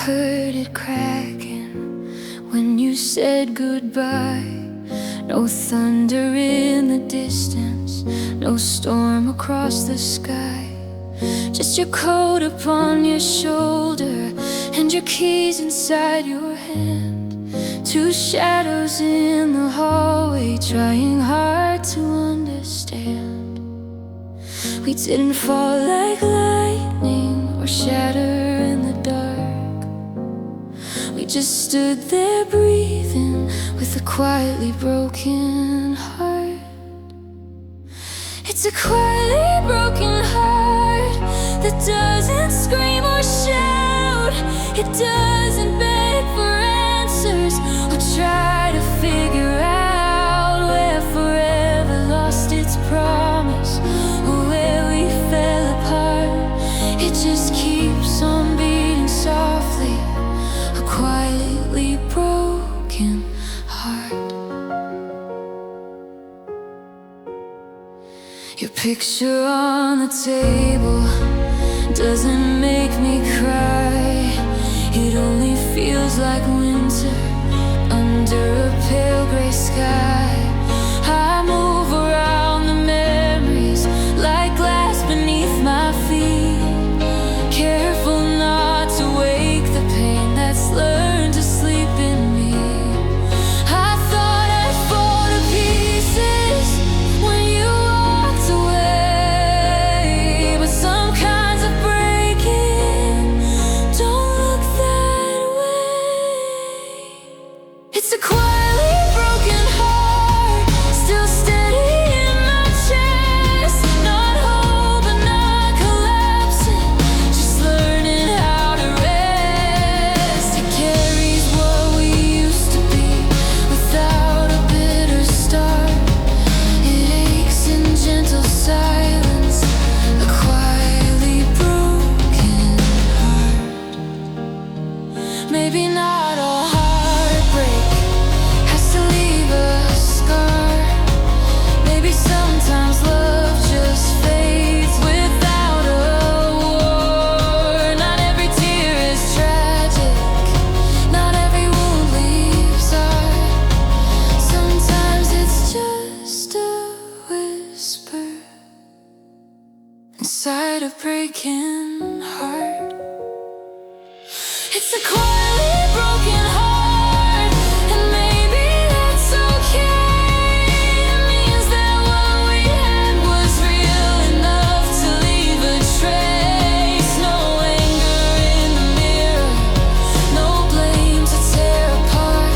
heard it cracking when you said goodbye. No thunder in the distance, no storm across the sky. Just your coat upon your shoulder and your keys inside your hand. Two shadows in the hallway trying hard to understand. We didn't fall like lightning or shatter in the dark. We just stood there breathing with a quietly broken heart. It's a quietly broken heart that doesn't scream or shout. It doesn't beg for answers or try to figure out where forever lost its promise or where we fell apart. It just keeps on beating softly, a quietly broken heart. Your picture on the table doesn't make me cry. It only feels like winter under a pale gray sky. I move around the memories like glass beneath my feet, careful not to wake the pain that's learned to sleep in me. I thought I'd fall to pieces when you walked away, but some kinds of breaking don't look that way. It's a quietly broken heart, still steady in my chest. Not whole but not collapsing, just learning how to rest. It carries what we used to be without a bitter start. It aches in gentle silence, a quietly broken heart. Maybe not all heartbreak has to leave a scar. Maybe sometimes love just fades without a war. Not every tear is tragic, not every wound leaves art. Sometimes it's just a whisper inside a breaking heart. It's a quietly broken heart, and maybe that's okay. It means that what we had was real enough to leave a trace. No anger in the mirror, no blame to tear apart,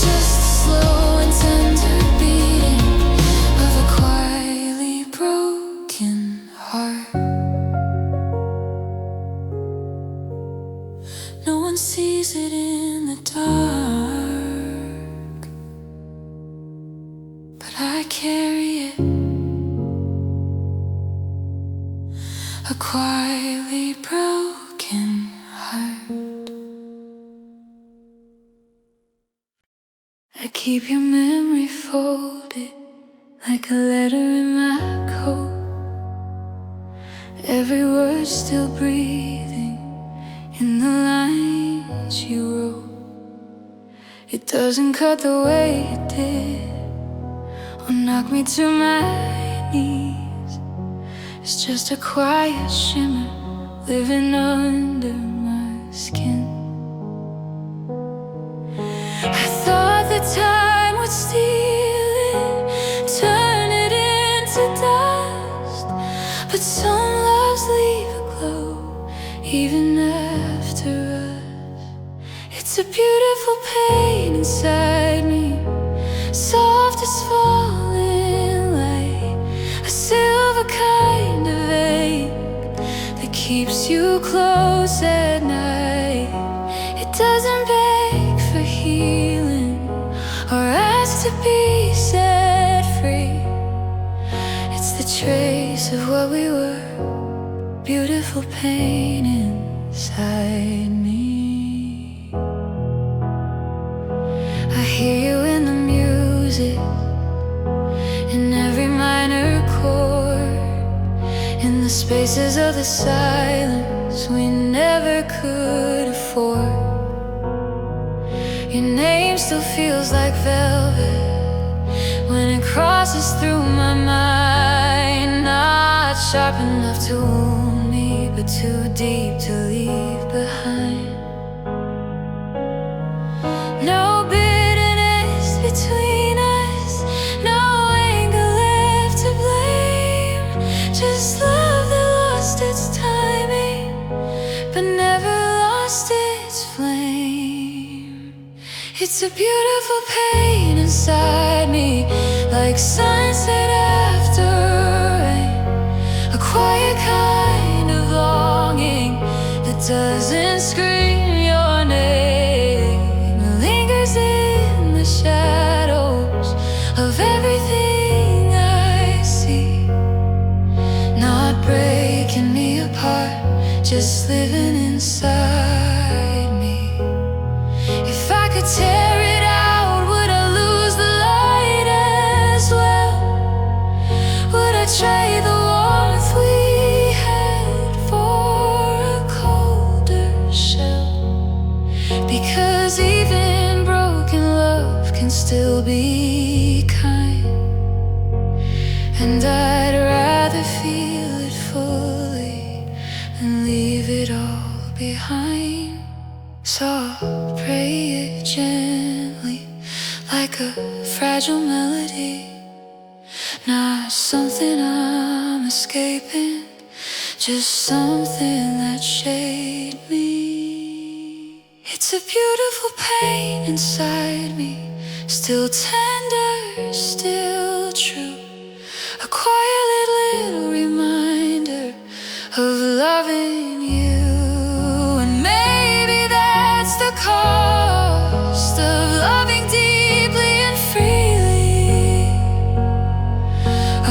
just a slow and tender beating of a quietly broken heart. No one sees it in the dark, but I carry it, a quietly broken heart. I keep your memory folded like a letter in my coat, every word still breathing in the lines you wrote. It doesn't cut the way it did or knock me to my knees. It's just a quiet shimmer living under my skin. I thought the time would steal it, turn it into dust, but some loves leave a glow even after us. It's a beautiful pain inside me, soft as falling light, a silver kind of ache that keeps you close at night. It doesn't beg for healing or ask to be set free. It's the trace of what we were, beautiful pain inside me. I hear you in the music, in every minor chord, in the spaces of the silence we never could afford. Your name still feels like velvet when it crosses through my mind. Not sharp enough to wound me, but too deep to leave behind. No bitterness between us, no anger left to blame. Just love that lost its timing, but never lost its flame. It's a beautiful pain inside me, like sunset after rain. A quiet kind of longing that doesn't scream your name. It lingers in the shadows of everything I see. Not breaking me apart, just living inside me. If I could tear it out, would I lose the light as well? Would I trade the warmth we had for a colder shell? Because even broken love can still be kind, and I'd rather feel it fully than leave it all behind. So I'll pray it gently, like a fragile melody. Not something I'm escaping, just something that shaped me. It's a beautiful pain inside me, still tender, still true. A quiet little reminder of loving you. And maybe that's the cost of loving deeply and freely.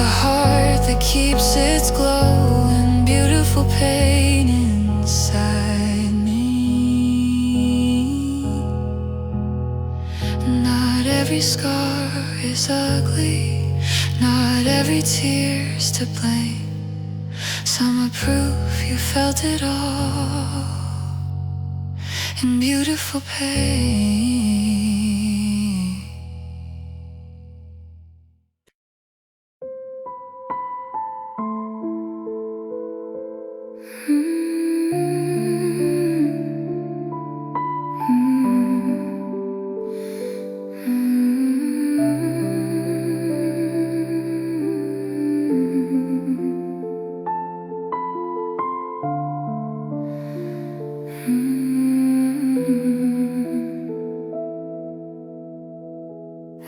A heart that keeps its glow and beautiful pain inside me. Not every scar is ugly, not every tear's to blame. Some are proof you felt it all in beautiful pain.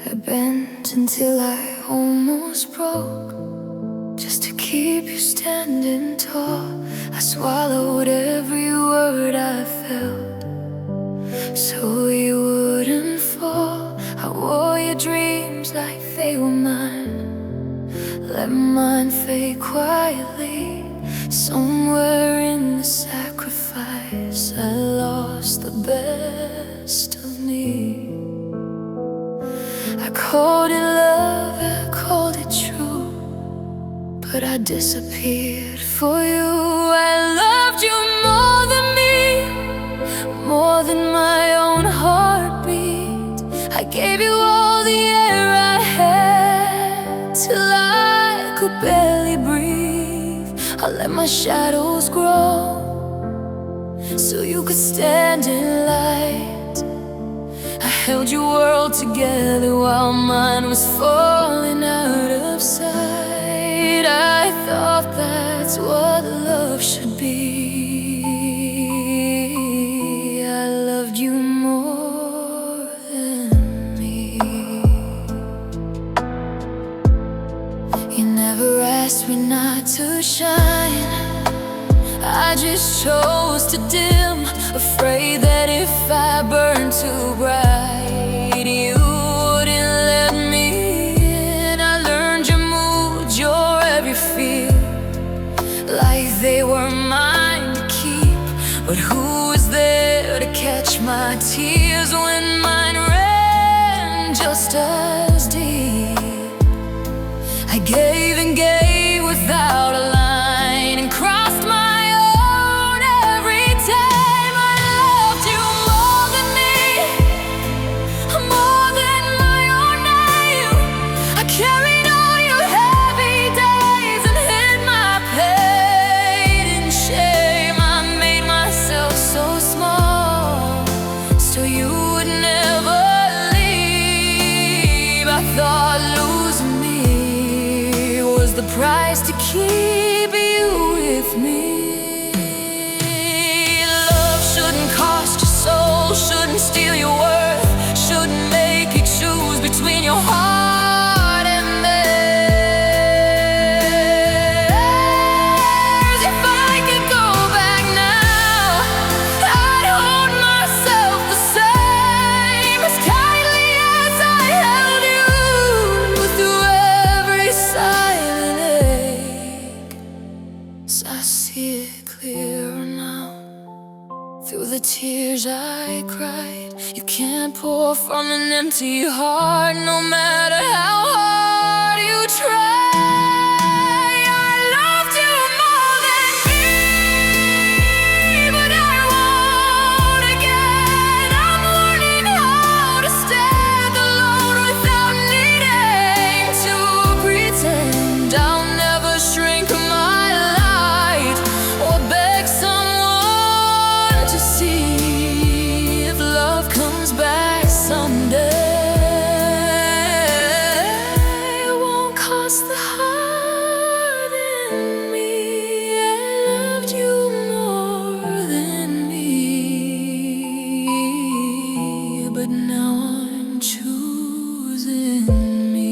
I bent until I almost broke, just to keep you standing tall. I swallowed every word I felt, so you wouldn't fall. I wore your dreams like they were mine, let mine fade quietly. Somewhere in the sacrifice, I lost the best of me. I called it love, I called it true, but I disappeared for you. I loved you more than me, more than my own heartbeat. I gave you all the air I had, till I could barely breathe. I let my shadows grow, so you could stand in light. I held your world together while mine was falling out of sight. I thought that's what love should be. I loved you more than me. You never asked me not to shine, I just chose to dim, afraid that if I burned too bright, you wouldn't let me in. I learned your moods, your every fear, like they were mine to keep. But who was there to catch my tears when mine ran just as deep? I gave and gave without a line, and crossed my own every time. I loved you more than me, sacrifice to keep you with me. Love shouldn't cost your soul, shouldn't steal your worth, shouldn't make you choose between your heart and theirs. If I could go back now, I'd hold myself the same, as tightly as I held you through every silent ache. So I see it clearer now, through the tears I cried. You can't pour from an empty heart, no matter how hard you try. I loved you more than me, but I won't again. I'm learning how to stand alone without needing to pretend. I'll never shrink my light or beg someone to see. If love comes back someday, it won't cost the heart in me. I loved you more than me, but now I'm choosing me.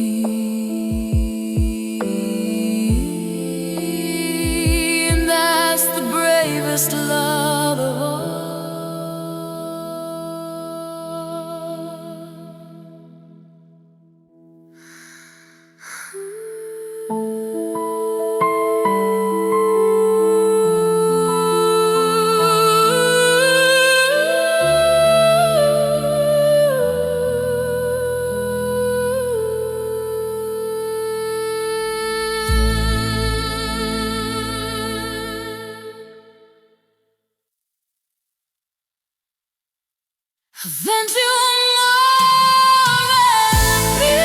And that's the bravest love of all. Then you more than me.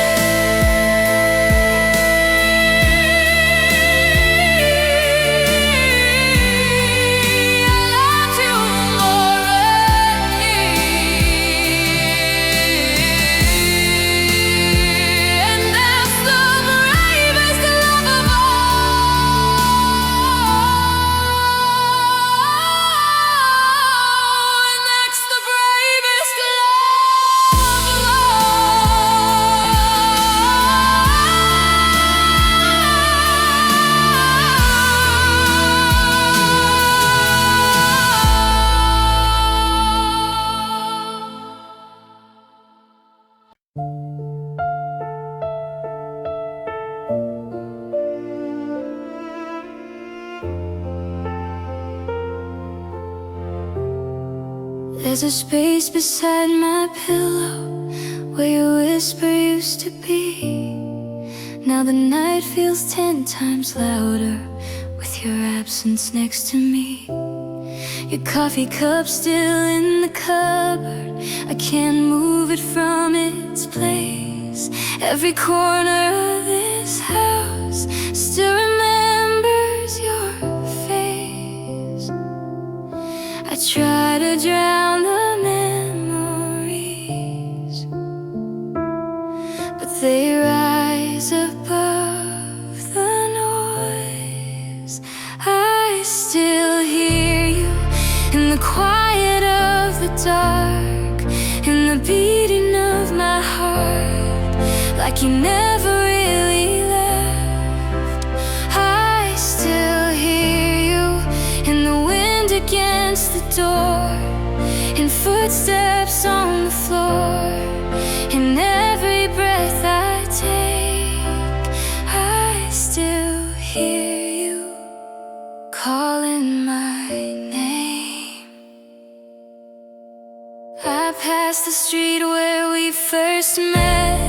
I loved you more than me, and that's the bravest love of all. And that's the bravest love of There's a space beside my pillow where your whisper used to be. Now the night feels 10 times louder with your absence next to me. Your coffee cup still in the cupboard, I can't move it from its place. Every corner of this house still remembers your face. I try to drown the memories, but they rise above the noise. I still hear you in the quiet of the dark, in the beating of my heart, like you never really left. I still hear you in the wind against the door, in footsteps on the floor, in every breath I take. I still hear you calling my name. I passed the street where we first met,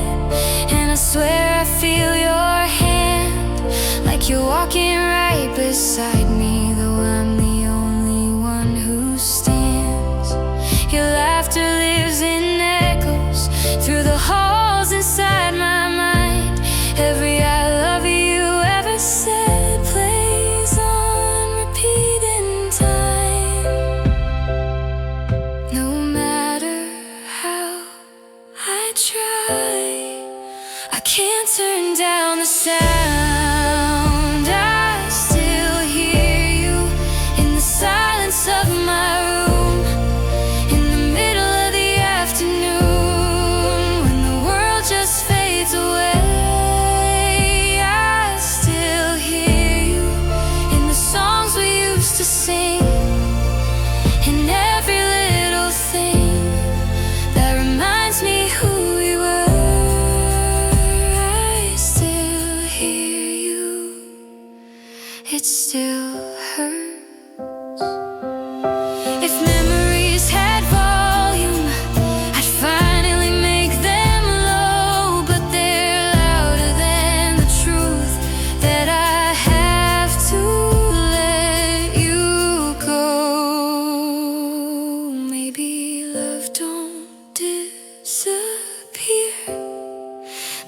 and I swear I feel your hand, like you're walking right beside me, though I'm the only one who stands. Your laughter lives in echoes through the halls inside my mind. Every I love you ever said plays on repeat in time. No matter how I try, I can't turn down the sound.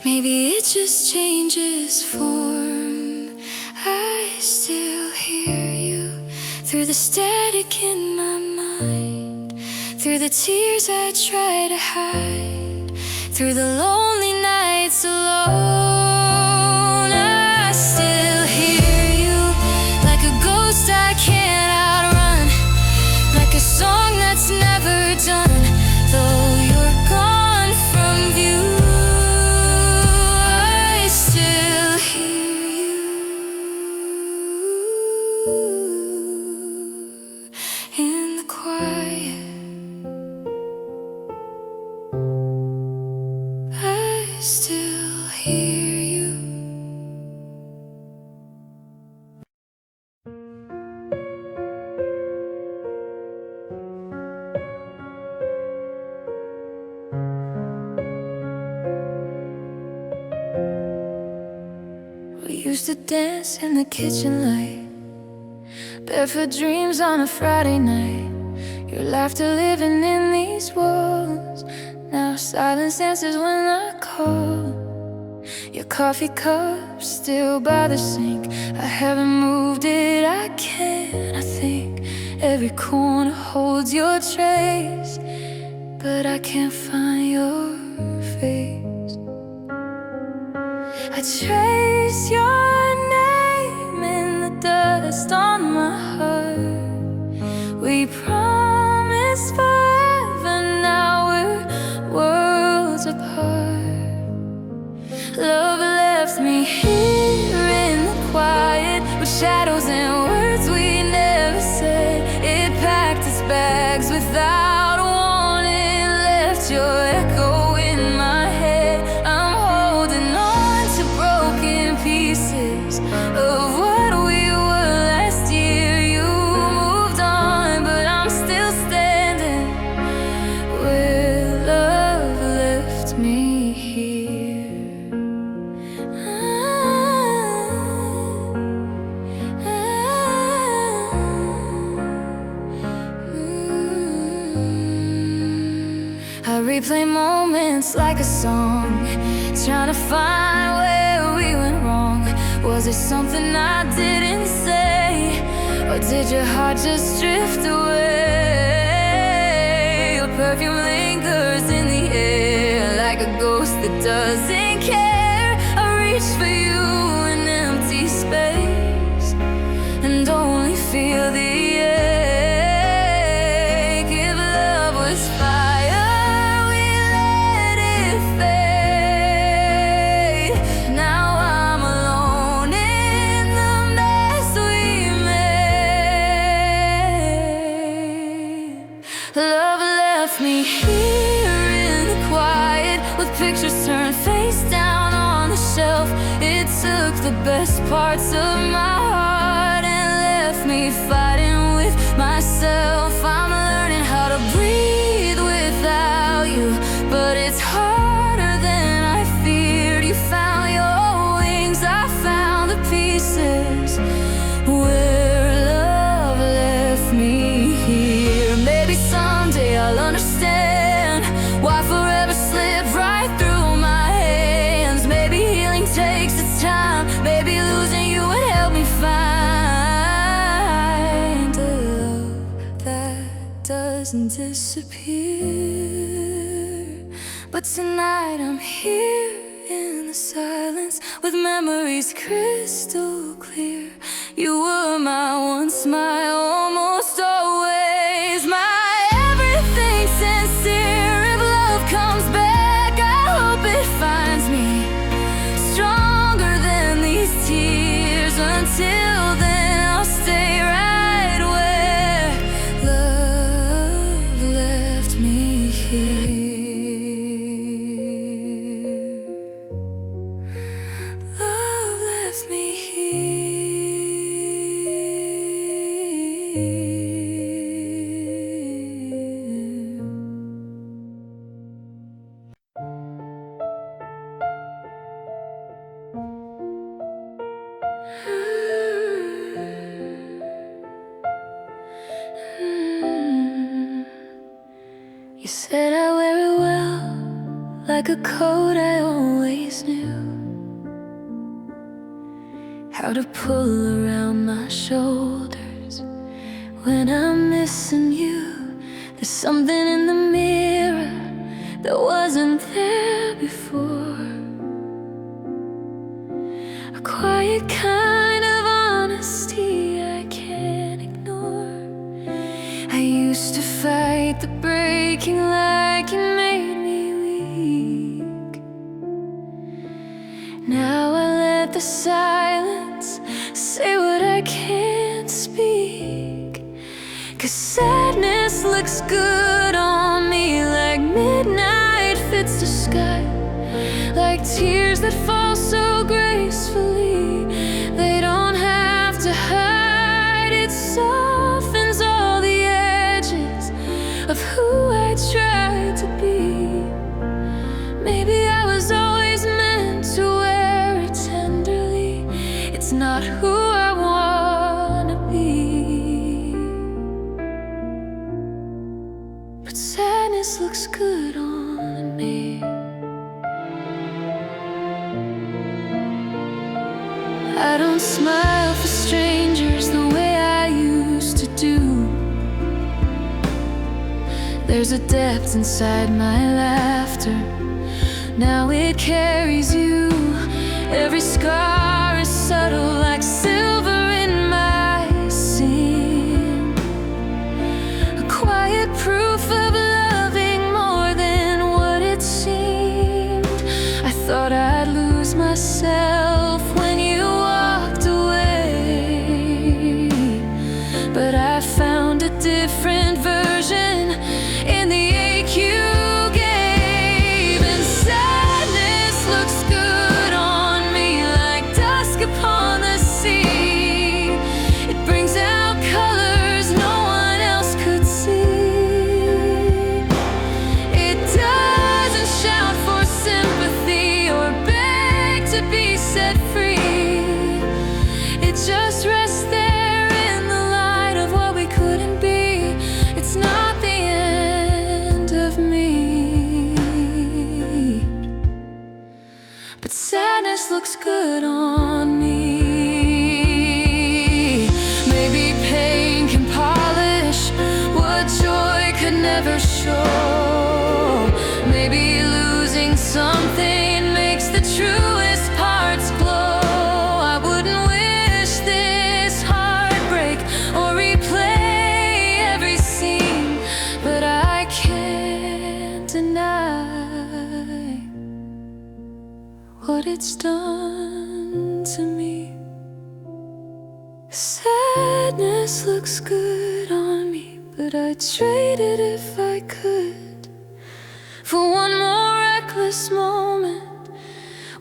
Maybe it just changes form. I still hear you through the static in my mind, through the tears I try to hide, through the lonely nights alone. I still hear you like a ghost I can't outrun, like a song that's never done, though you're gone from view. I still hear you in the quiet. I still hear you. We used to dance in the kitchen light, barefoot dreams on a Friday night. Your laughter living in these walls. Now silence answers when I call. Your coffee cup still by the sink. I haven't moved it, I can't. I think every corner holds your trace, but I can't find your face. I trace your name in the dust on my heart. We promised forever, now we're worlds apart. Love left me here in the quiet, with shadows and words we never said. It packed its bags without warning, left your echo in my head. I'm holding on to broken pieces of what we were last year. You moved on, but I'm still standing where love left me here. I replay moments like a song, trying to find where we went wrong. Was it something I didn't say, or did your heart just drift away? Your perfume lingers in the air like a ghost that doesn't care. I reach for you in empty space and only feel the ache. If love was fire, we let it fade. Now I'm alone in the mess we made. Love left me here in the quiet, with pictures turned face down on the shelf. It took the best parts of my heart and left me fighting with myself. I'm learning how to breathe without you, but it's harder than I feared. You found your wings, I found the pieces where love left me here. Maybe someday I'll understand why forever slipped right through my hands. Maybe healing takes its time, maybe losing you would help me find a love that doesn't disappear. But tonight I'm here in the silence, with memories crystal clear. You were my once, my almost always, my everything sincere. If love comes back, I hope it finds me stronger than these tears. Until then, I'll stay right where love left me here. Love left me here. like a code I always knew how to pull around my shoulders when I'm missing you. There's something in the mirror that wasn't there before, a quiet kind of honesty I can't ignore. I used to fight the breaking like it made me weak. Now I let the silence say what I can't speak. 'Cause sadness looks good on me, like midnight fits the sky, like tears that fall so gracefully. They don't have to hide, it softens all the edges of who I tried to be. Maybe I was always meant to wear it tenderly. It's not who I wanna be, but sadness looks good on me. I don't smile for strangers the way I used to do. There's a depth inside my laughter, now it carries you. Every scar is subtle like silver in my sin, a quiet proof of loving more than what it seemed. I thought I'd lose myself when you walked away, but I found a different version in the ache you gave. And sadness looks good on me like dusk upon the sea. It brings out colors no one else could see. It doesn't shout for sympathy or beg to be set free. It just rests there in the light of what we couldn't be. It's not the end of me, but sadness looks good on me. Maybe pain can polish what joy could never show. Maybe losing something makes the truest parts glow. I wouldn't wish this heartbreak or replay every scene, but I can't deny what it's done to me. Sadness looks good on me, but I'd trade it if I could for one more reckless moment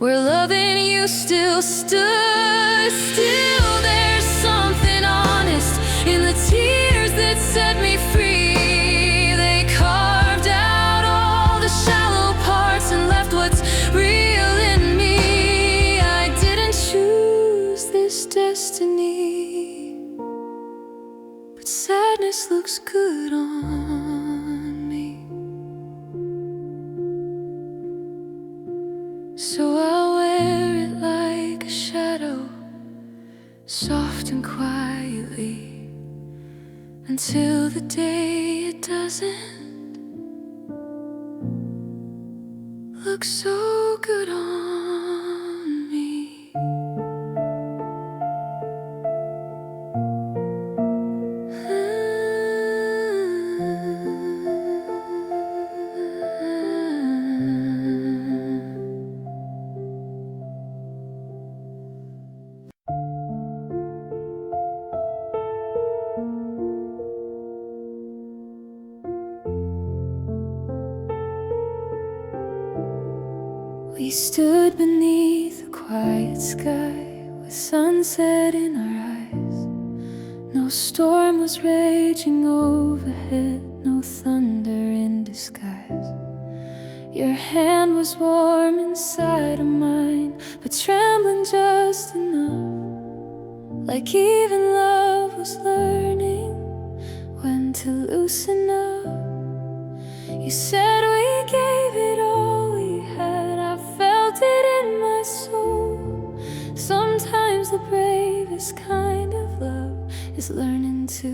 where loving you still stood still. There's something honest in the tears that set me free. They carved out all the shallow parts and left what's real in me. I didn't choose this destiny, but sadness looks good on me. So I'll wear it like a shadow, soft and quietly, until the day it doesn't look so good on me. We stood beneath a quiet sky with sunset in our eyes. No storm was raging overhead, no thunder in disguise. Your hand was warm inside of mine, but trembling just enough, like even love was learning when to loosen up. You said we gave it all we had. is learning to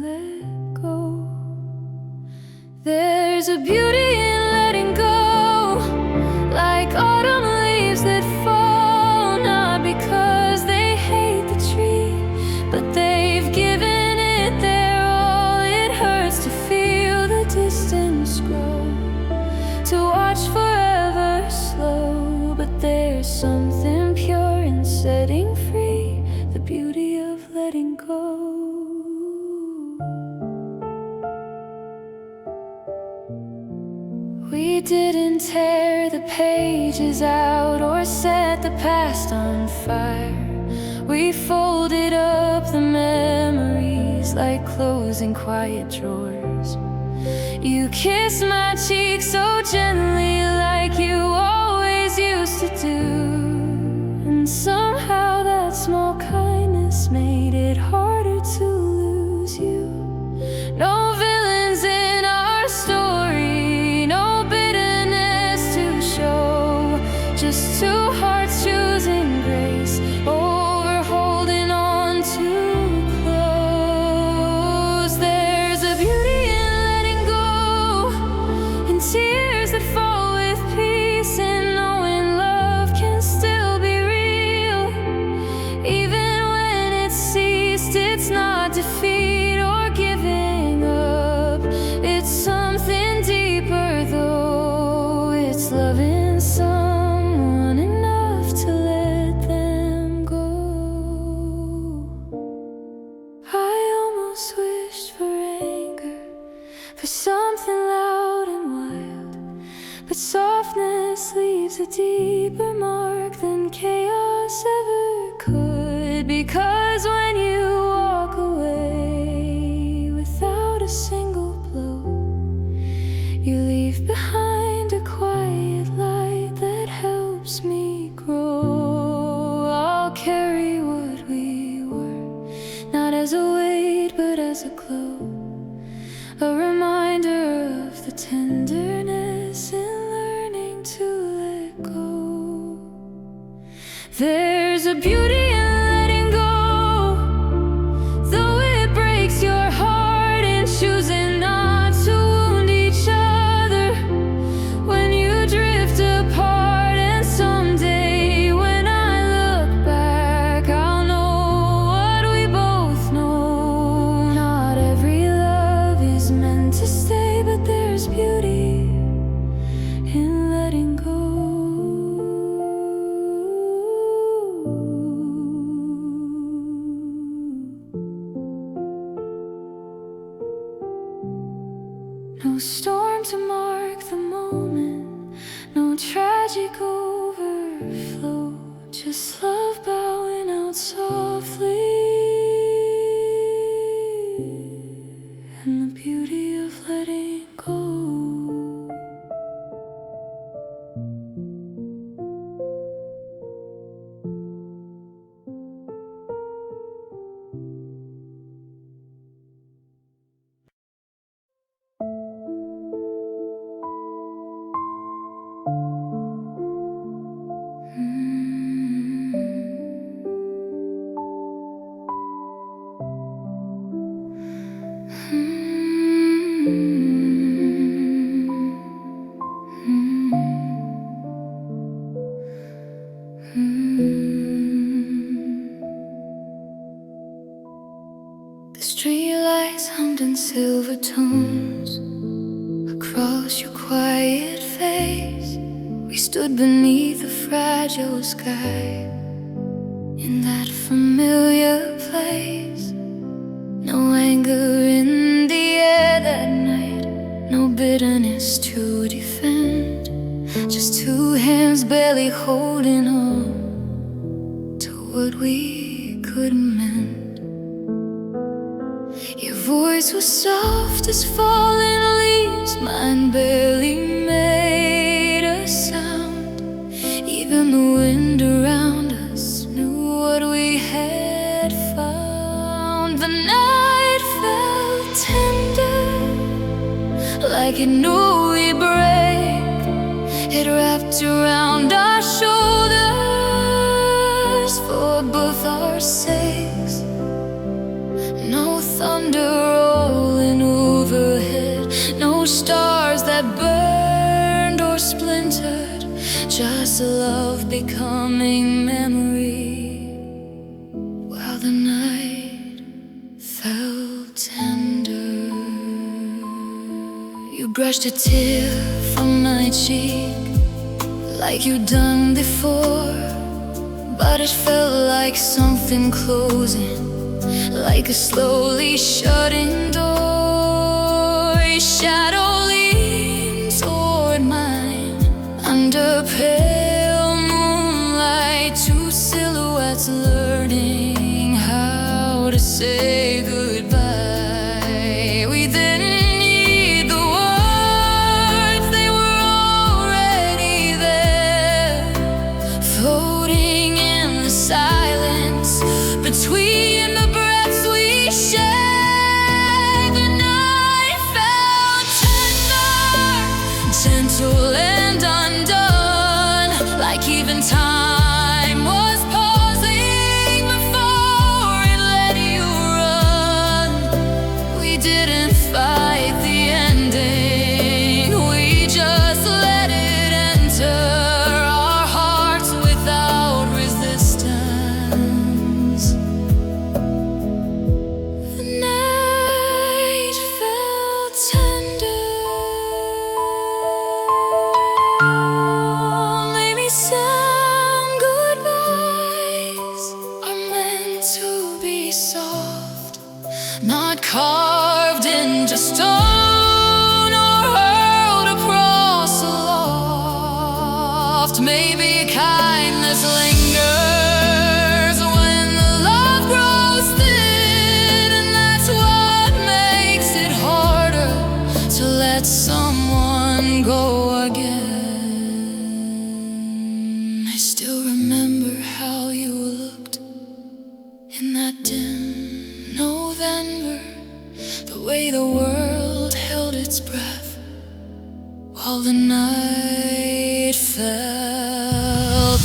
let go. There's a beauty in letting go, like autumn leaves that fall, not because they hate the tree, but they've given it their all. It hurts to feel the distance grow, to watch forever slow, but there's something pure in setting free, the beauty of letting go. We didn't tear the pages out or set the past on fire. We folded up the memories like clothes in quiet drawers. You kissed my cheek so gently, like you always used to do, and somehow that small kindness made it harder to lose you. No villains in our story, no bitterness to show, just two hearts choosing grace over holding on too close. There's a beauty in letting go, in tears that fall with peace, and knowing love can still be real, even when it's ceased. It's not defeat or giving up, it's something deeper though. It's loving someone enough to let them go. I almost wished for anger, for something loud and wild, but softness leaves a deeper mark than chaos ever could. Because when you walk away without a single blow, you leave behind a quiet light that helps me grow. I'll carry what we were, not as a weight but as a glow, a reminder of the tenderness in learning to let go. There's a beauty in letting go, though it breaks your heart, in choosing not to wound each other when you drift apart. And someday when I look back, I'll know what we both know. Not every love is meant to stay, but there's beauty in letting go. No storm to mark the moment, no tragic overflow, just love bowing out softly, and the beauty of letting go. The streetlights hummed in silver tones across your quiet face. We stood beneath a fragile sky in that familiar place. No anger in the air that night, no bitterness to defend, just two hands barely holding on to what we couldn't mend. Your voice was soft as falling leaves, mine barely made a sound. Even the wind around us knew what we had found. The night felt tender, like it knew we'd break. It wrapped around our shoulders for both our sakes. No love becoming memory, while the night felt tender. You brushed a tear from my cheek like you'd done before, but it felt like something closing, like a slowly shutting door. Your shadow leaned toward mine under pale moonlight, two silhouettes learning how to say goodbye. We didn't need the words, they were already there, floating in the silence between the breaths we shared. The night felt tender, gentle and undone, like even time was pausing before it let you run. We didn't fight the ending, we just let it enter our hearts without resistance. The night felt tender, maybe some goodbyes are meant to be soft, not carved into stone or hurled across a loft. Maybe kindness lingers when the love grows thin, and that's what makes it harder to let someone go again. I still remember how you looked in that dim November, the way the world held its breath while the night felt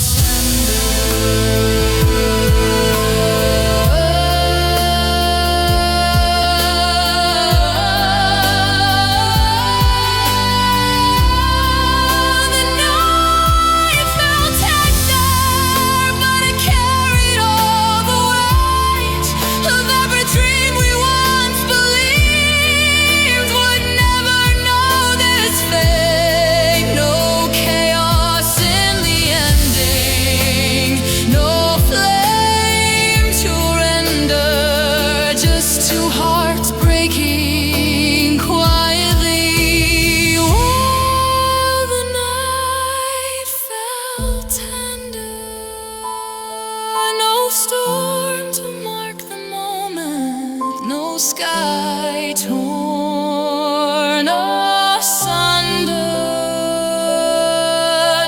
storm to mark the moment, no sky torn asunder,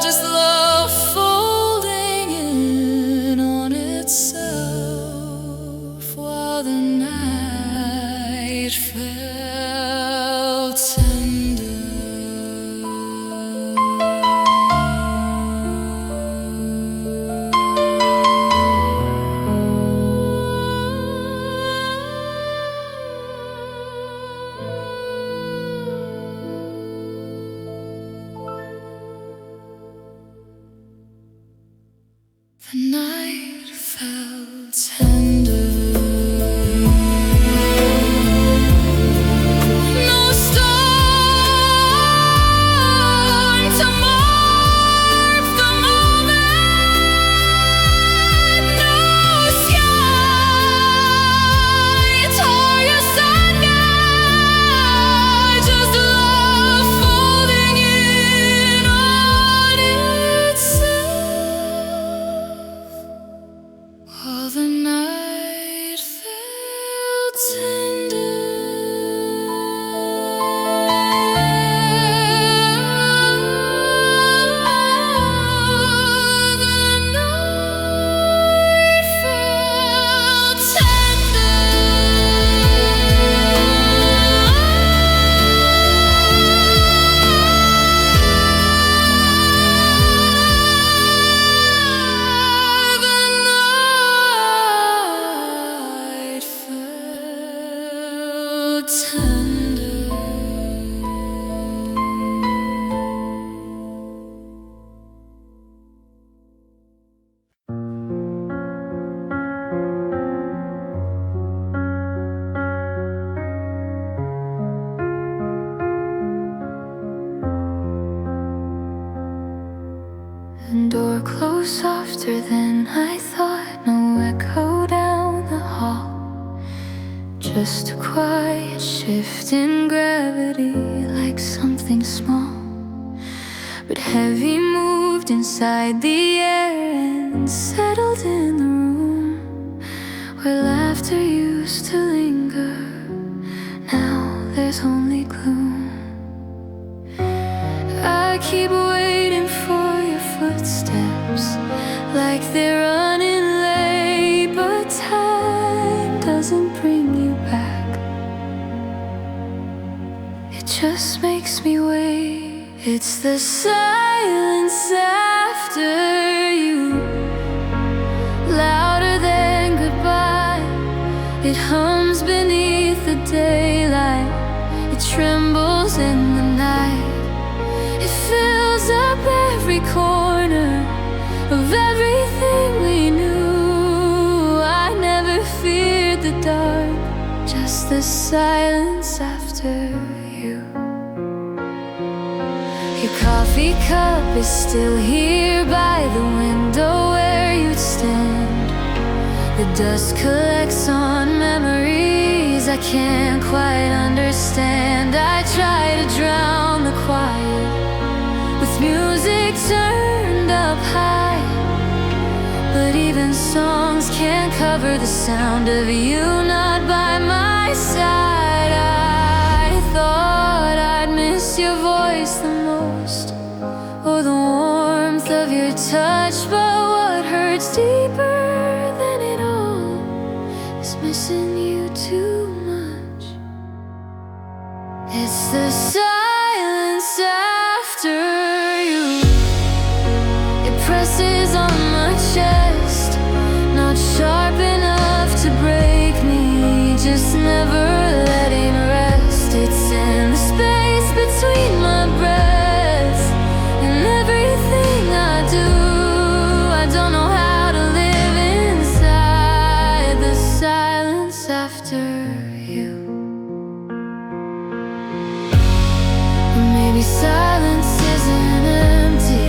just love folding in on itself while the night felt tender. The night felt tender. No storm to mark the moment, no sky tore your sunlight, just love folding in on itself. close softer than I thought. No echo down the hall, just a quiet shift in gravity, like something small but heavy moved inside the air and settled in the room where laughter used to linger. Now there's only gloom. I keep waiting for your footsteps, like they're running late, but time doesn't bring you back. It just makes me wait. It's the silence after you, louder than goodbye. It hums beneath the daylight, it trembles in the night. It fills up every corner of everything we knew. I never feared the dark, just the silence after you. Your coffee cup is still here by the window where you'd stand. The dust collects on memories I can't quite understand. I try to drown the quiet with music turned up high, but even songs can't cover the sound of you not by my side. I thought I'd miss your voice the most, or the warmth of your touch, but what hurts deeper than it all is missing you too much. It's the silence after you. It presses on my chest, not sharp enough to break me, just never letting rest. It's in the space between my breaths and everything I do. I don't know how to live inside the silence after you. Maybe silence isn't empty,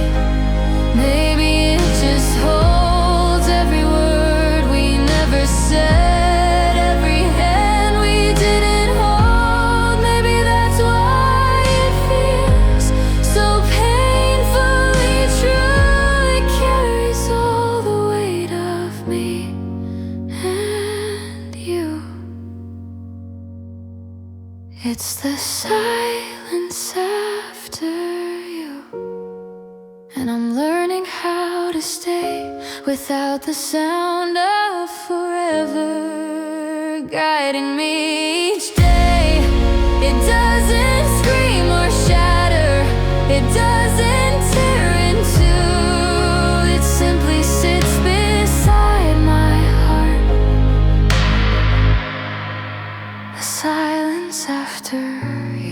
maybe it just holds every word we never said, every hand we didn't hold. Maybe that's why it feels so painfully true. It carries all the weight of me and you. It's the silence after you, and I'm learning how to stay without the sound of forever guiding me each day. It doesn't scream or shatter, it doesn't tear in two. It simply sits beside my heart. The silence after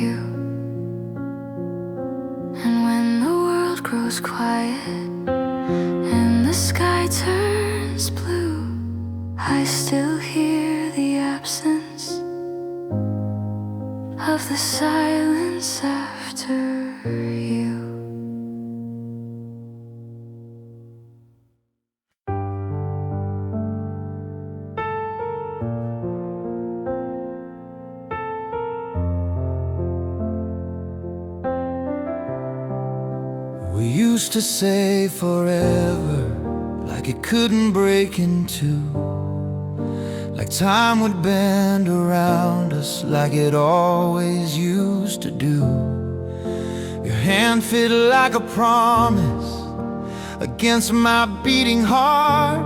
you. And when the world grows quiet and the sky turns blue, I still hear the absence of the silence after you. We used to say forever, like it couldn't break in two, like time would bend around us, like it always used to do. Your hand fit like a promise against my beating heart.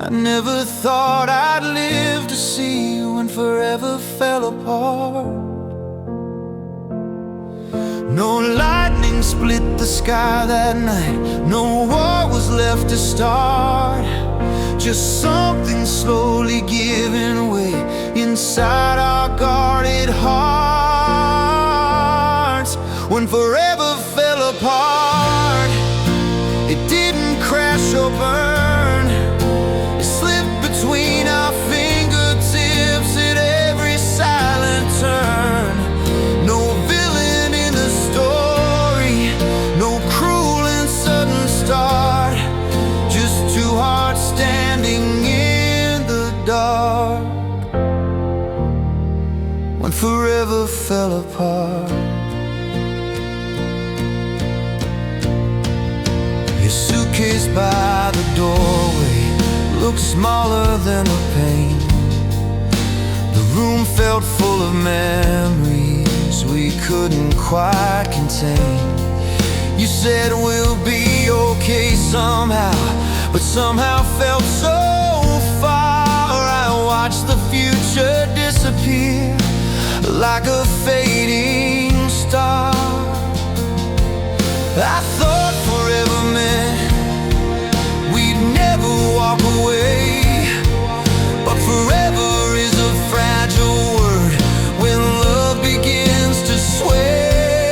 I never thought I'd live to see when forever fell apart. No lightning split the sky that night, no war was left to start, just something slowly giving way inside our guarded hearts. When forever fell apart, it didn't crash or burn, it slipped between our fingertips at every silent turn. No villain in the story, no cruel and sudden start, forever fell apart. Your suitcase by the doorway looked smaller than the pain. The room felt full of memories we couldn't quite contain. You said we'll be okay somehow, but somehow felt so far. I watched the future disappear like a fading star. I thought forever meant we'd never walk away, but forever is a fragile word when love begins to sway.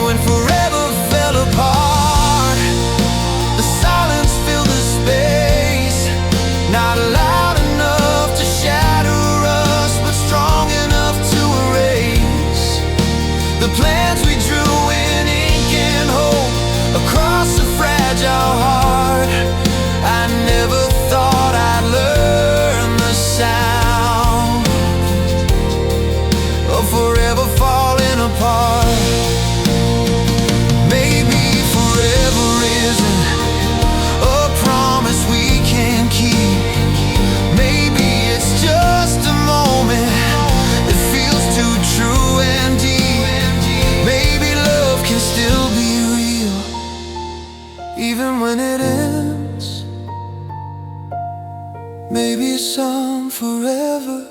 When forever fell apart, the silence filled the space, not loud enough to shatter us, but strong enough to erase the plans we drew in ink and hope across a fragile heart. I never thought I'd learn the sound of forever falling apart. Maybe forever isn't a promise we can keep. Maybe it's just a moment that feels too true and deep. Maybe love can still be real even when it ends. Maybe some forever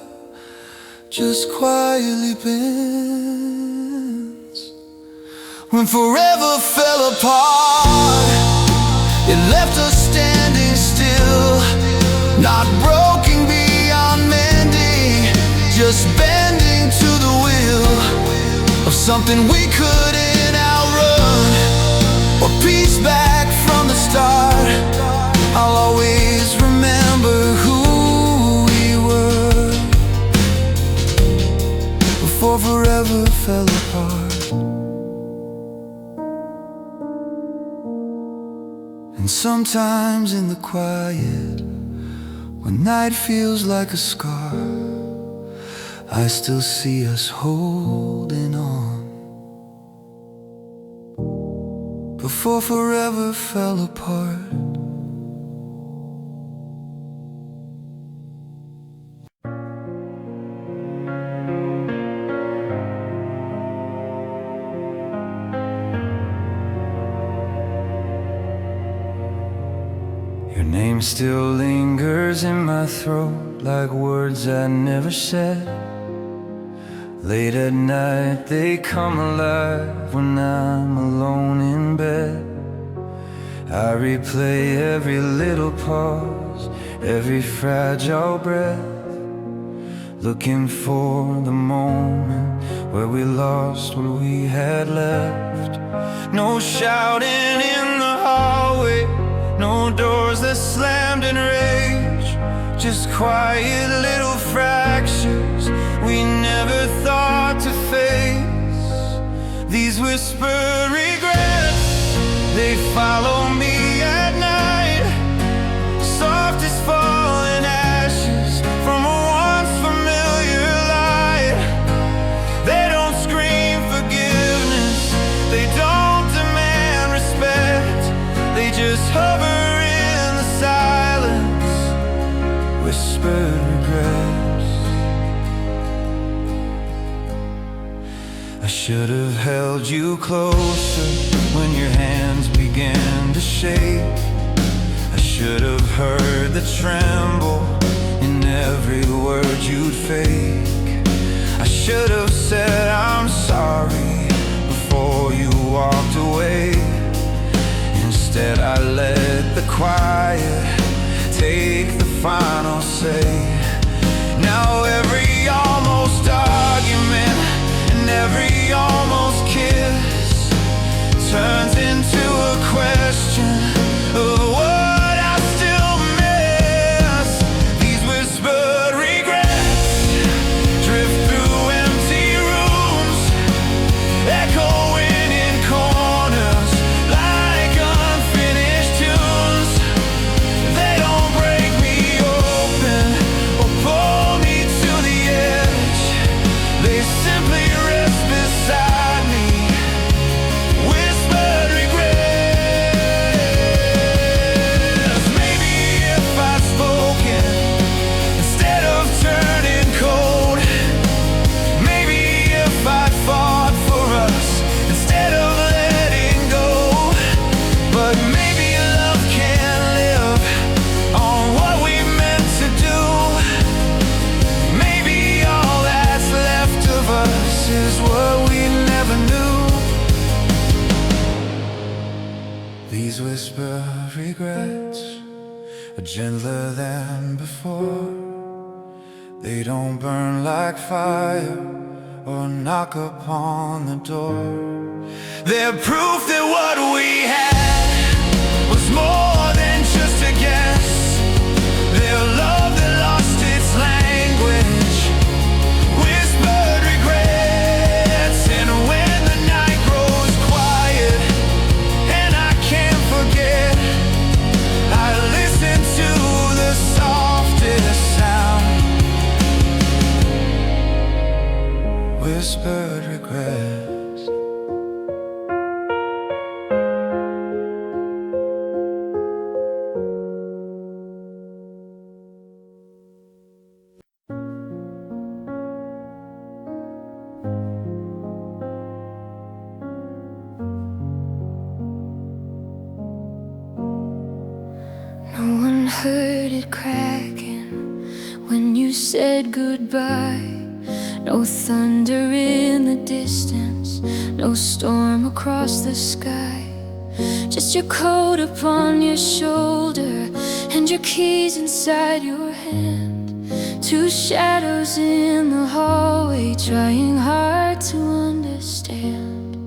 just quietly bends. When forever fell apart, it left us standing still, not broken beyond mending, just bending to the will of something we couldn't outrun, or piece back from the start. I'll always remember who we were before forever fell apart. And sometimes in the quiet, when night feels like a scar, I still see us holding on before forever fell apart. Your name still lingers in my throat like words I never said. Late at night they come alive when I'm alone in bed. I replay every little pause, every fragile breath, looking for the moment where we lost what we had left. No shouting in the hallway, no doors that slammed in rage, just quiet little fractures we never thought to face. These whispered regrets, they follow me at night, soft as falling ashes from a once familiar light. They don't scream forgiveness, they don't demand respect, they just hover in the silence, whispered regrets. I should have held you closer when your hands began to shake. I should have heard the tremble in every word you'd fake. I should have said I'm sorry before you walked away. Instead I let the quiet take the final say. Now every almost argument and every almost kiss turns into a question of what I still miss. These whispered regrets drift through empty rooms, echoing in corners like unfinished tunes. They don't break me open or pull me to the edge, These whisper regrets are gentler than before. They don't burn like fire or knock upon the door. They're proof that what we had was more than just a guess. Their love that lost its language, whispered regrets. And when the night grows quiet and I can't forget, I listen to the softest sound, whispered regrets. No one heard it cracking when you said goodbye. No thunder in the distance, no storm across the sky. Just your coat upon your shoulder and your keys inside your hand. Two shadows in the hallway trying hard to understand.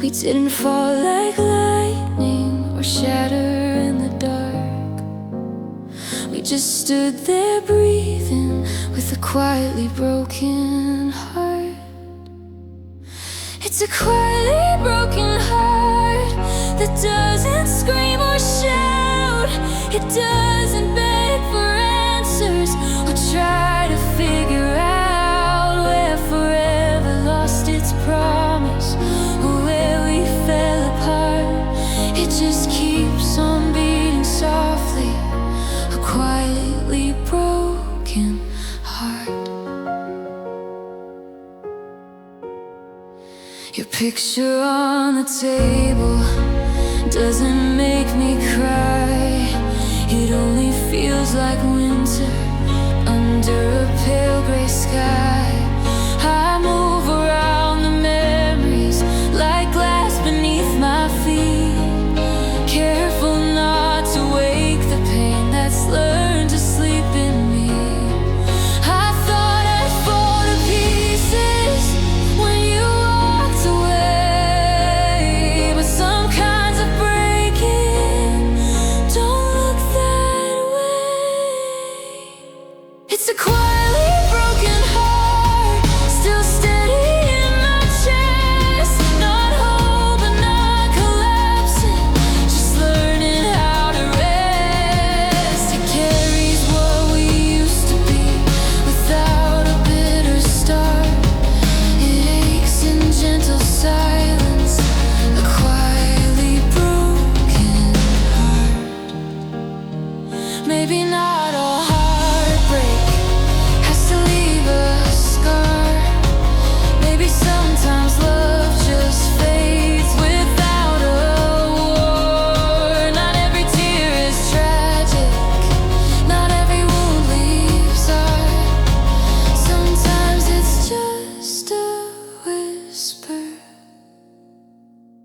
We didn't fall like lightning or shatter in the dark. We just stood there breathing with a quietly broken heart. It's a quietly broken heart that doesn't scream or shout. It doesn't beg for answers or try to figure out where forever lost its promise or where we fell apart. It just keeps on beating softly, a quietly broken heart. Your picture on the table doesn't make me cry. It only feels like winter under a pale gray sky. I move around the memories like glass beneath my feet, careful not to wake the pain that's learned to sleep in me. I thought I'd fall to pieces when you walked away, but some kinds of breaking don't look that way. It's a quietly broken heart, still steady in my chest. Not whole but not collapsing, just learning how to rest. It carries what we used to be without a bitter start. It aches in gentle silence, a quietly broken heart. Maybe not all heartbreak has to leave a scar. Maybe sometimes love just fades without a war. Not every tear is tragic, not every wound leaves art. Sometimes it's just a whisper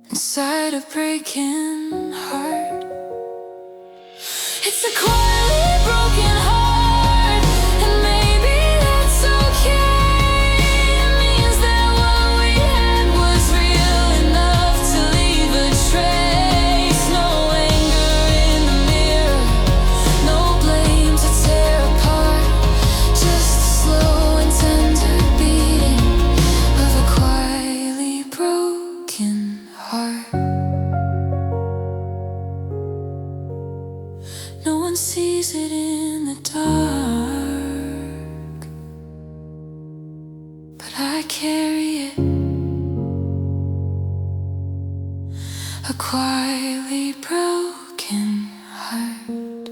inside a breaking heart. It's a quietly broken heart, and maybe that's okay. It means that what we had was real enough to leave a trace. No anger in the mirror, no blame to tear apart, just a slow and tender beating of a quietly broken heart. No one sees it in the dark, but I carry it, a quietly broken heart.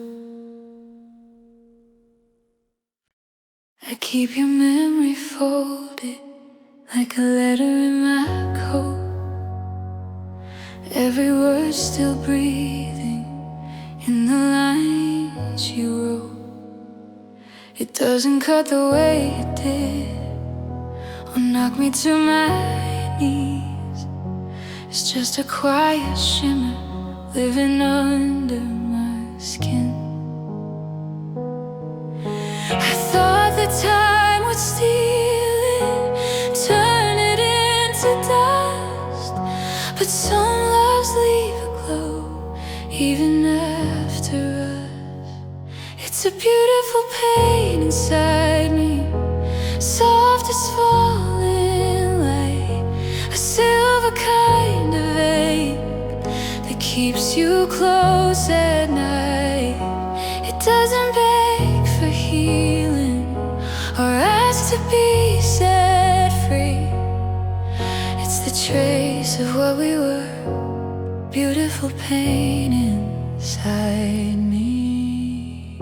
I keep your memory folded like a letter in my coat, every word still breathing in the lines you wrote. It doesn't cut the way it did or knock me to my knees. It's just a quiet shimmer living under my skin. I thought the time would steal it, turn it into dust, but some loves leave a glow even after us. It's a beautiful pain inside me, soft as falling light, a silver kind of ache that keeps you close at night. It doesn't beg for healing or ask to be set free. It's the trace of what we were, beautiful pain inside me.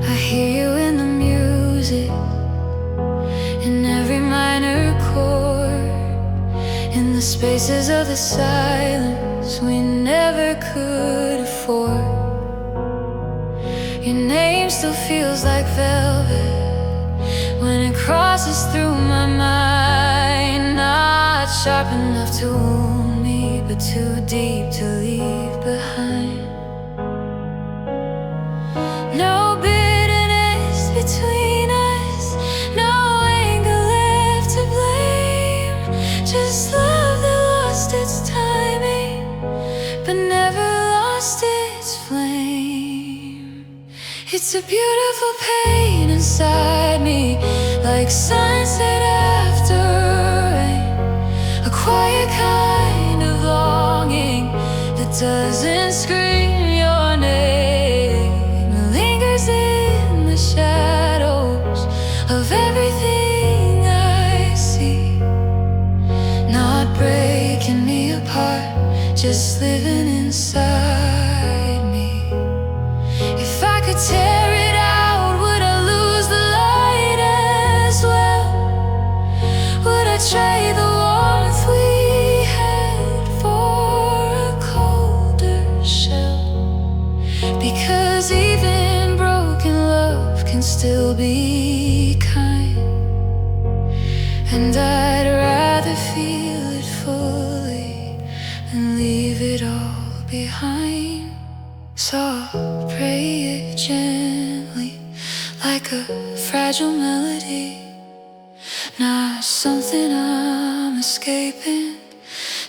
I hear you in the music, in every minor chord, in the spaces of the silence we never could afford. Your name still feels like velvet when it crosses through my mind. Not sharp enough to wound me, but too deep to leave behind. No bitterness between us, no anger left to blame, just love that lost its timing but never lost its flame. It's a beautiful pain inside me, like sunset after rain, a quiet kind of longing that doesn't scream your name. It lingers in the shadows of everything I see, not breaking me apart, just living inside me. If I could tear it out, would I lose the light as well? Would I trade the warmth we had for a colder shell? Because even broken love can still be kind, and I'd rather feel it fully than leave it all behind. So I'll pray it gently, like a fragile melody, not something I'm escaping,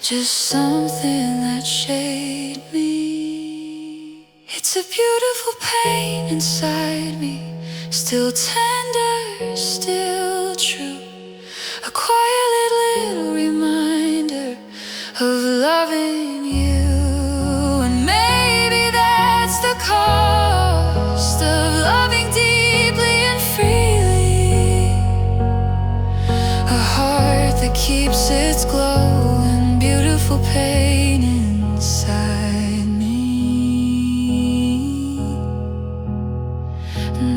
just something that shaped me. It's a beautiful pain inside me, still tender, still true, a quiet little reminder of loving you. And maybe that's the cost of loving deeply and freely, a heart that keeps its glow and beautiful pain inside me.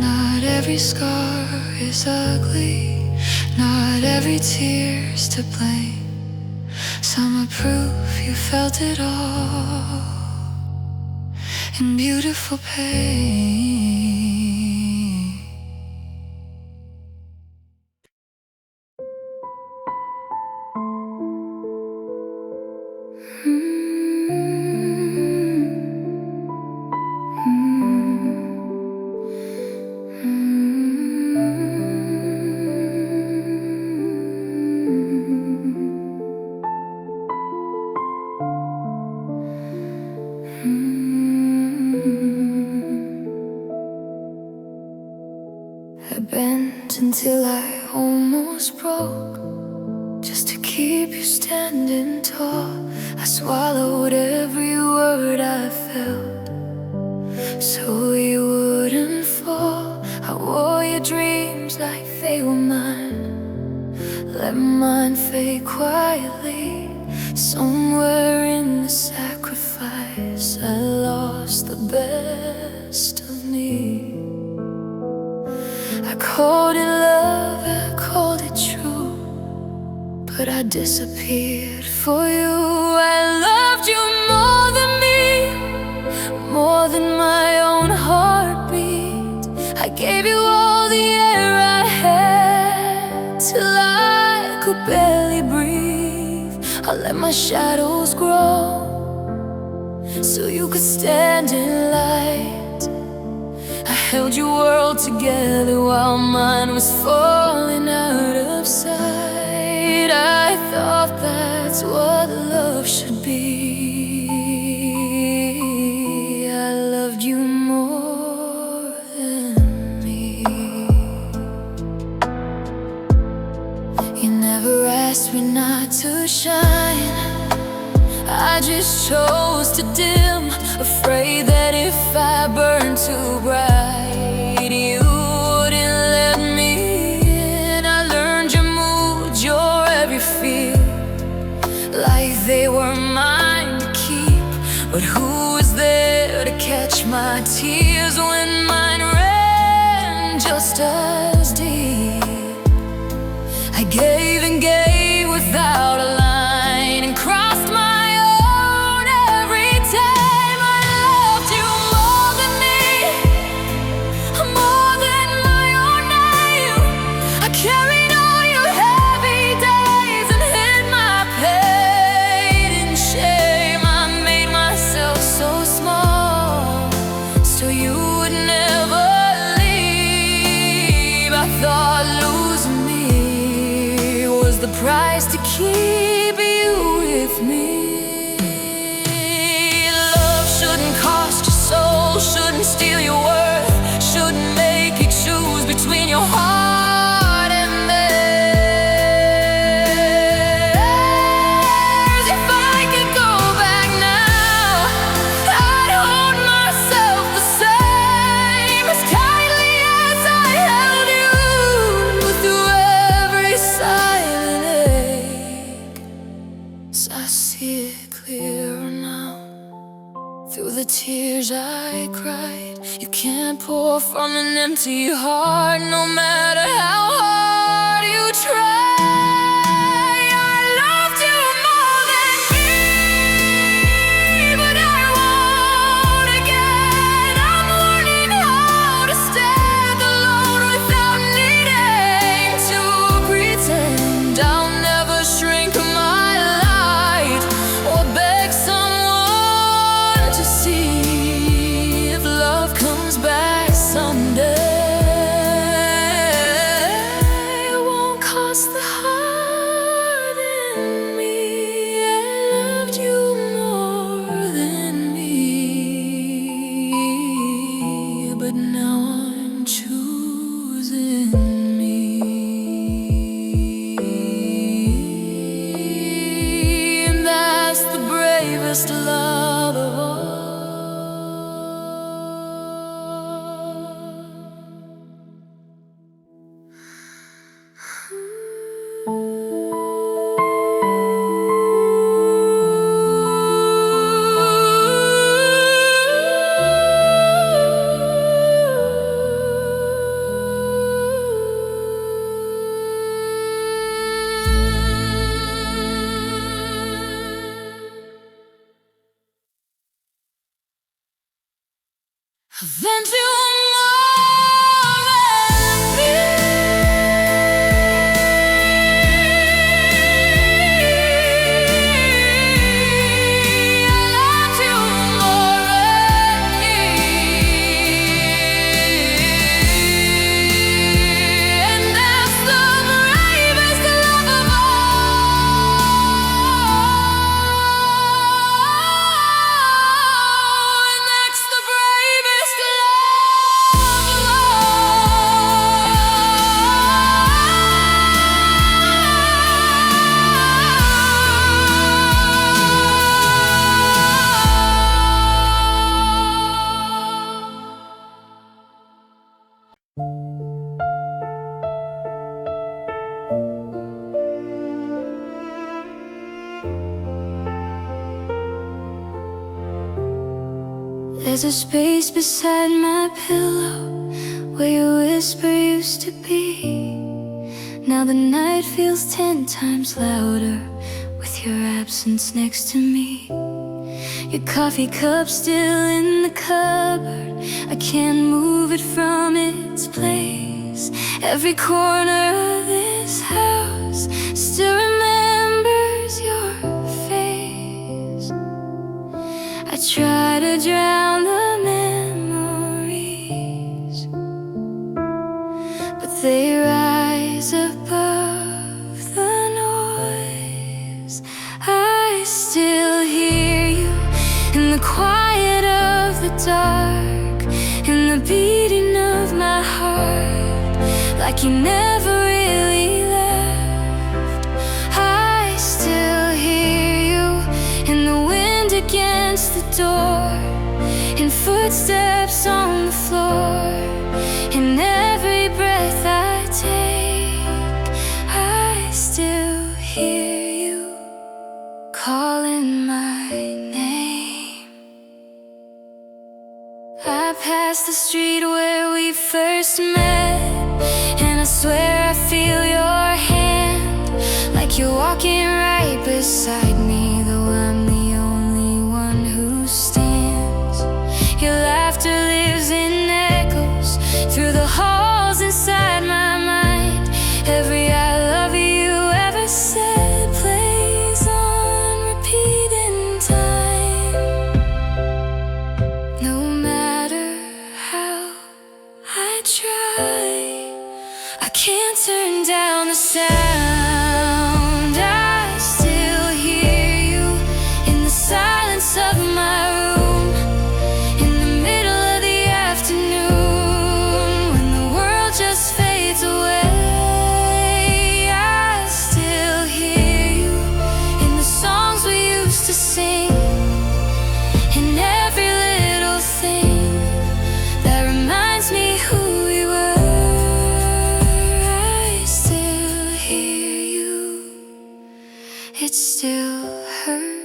Not every scar is ugly, not every tear's to blame. Some are proof you felt it all in beautiful pain. I bent until I almost broke, just to keep you standing tall. I swallowed every word I felt, so you wouldn't fall. I wore your dreams like they were mine, let mine fade quietly. Somewhere in the sacrifice, I lost the best of me. I called it love, I called it true, but I disappeared for you. I loved you more than me, more than my own heartbeat. I gave you all the air I had, till I could barely breathe. I let my shadows grow, so you could stand in light. I held your world together while mine was falling out of sight. I thought that's what love should be. I loved you more than me. You never asked me not to shine. I just chose to dim, afraid that if I burned too bright, you wouldn't let me in. I learned your moods, your every feel, like they were mine to keep. But who was there to catch my tears when mine ran just as deep? I gave and gave without a line, and crossed my own every time. I loved you more than me, more than my own name. I carried all your heavy days and hid my pain in shame. I made myself so small so you would never leave. I thought losing me was the price to keep you with me. Love shouldn't cost your soul, shouldn't steal your worth, shouldn't make you choose between your heart and theirs. If I could go back now, I'd hold myself the same, as tightly as I held you through every silent ache. So I see it clearer now, through the tears I cried. You can't pour from an empty heart, no matter how hard you try. I loved you more than me, but I won't again. I'm learning how to stand alone without needing to pretend. I'll never shrink my light or beg someone to see if love comes back someday. It won't cost the heart in me. I loved you more than me, but now I'm choosing me. And that's the bravest love of all. I've been through more than me. I loved you more than me, and that's the bravest love of all. And that's the bravest love of There's a space beside my pillow where your whisper used to be. Now the night feels 10 times louder with your absence next to me. Your coffee cup still in the cupboard, I can't move it from its place. Every corner of this house still remembers your face. I try to drown the memories, but they rise above the noise. I still hear you in the quiet of the dark, in the beating of my heart, like you never really left. I still hear you in the wind against the door, in footsteps on the floor, in every breath I take. I still hear you calling my name. I passed the street where we first met, and I swear I feel your hand, like you're walking right beside me, though I'm the only one who stands. Your laughter lives in echoes through the halls inside my mind. Every I love you ever said plays on repeat in time. No matter how I try, I can't turn down the sound. I still hear you in the silence of my room, in the middle of the afternoon, when the world just fades away. I still hear you in the songs we used to sing, in every little thing that reminds me who we were. I still hear you, it still hurts.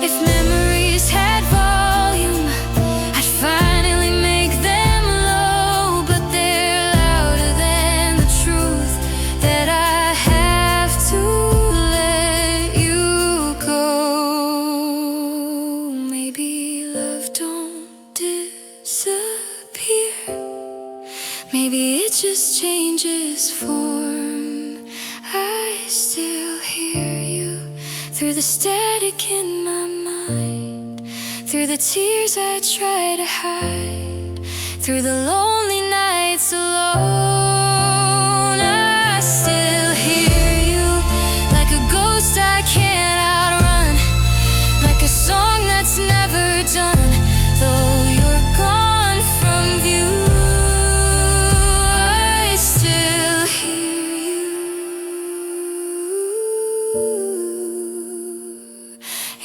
If memories had volume, I'd finally make them low, but they're louder than the truth that I have to let you go. Maybe love don't disappear, maybe it just changes form. I still hear you through the static in my mind, through the tears I try to hide, through the lonely nights alone. I still hear you like a ghost I can't outrun, like a song that's never done, though you're gone from view. I still hear you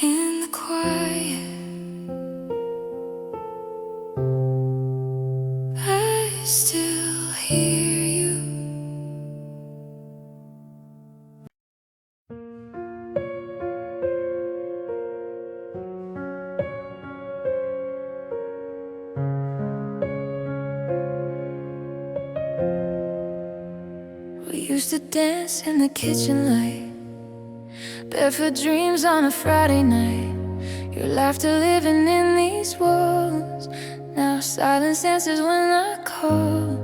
in the quiet. I still hear you. We used to dance in the kitchen light, barefoot dreams on a Friday night. Your laughter living in these walls. Now silence answers when I call.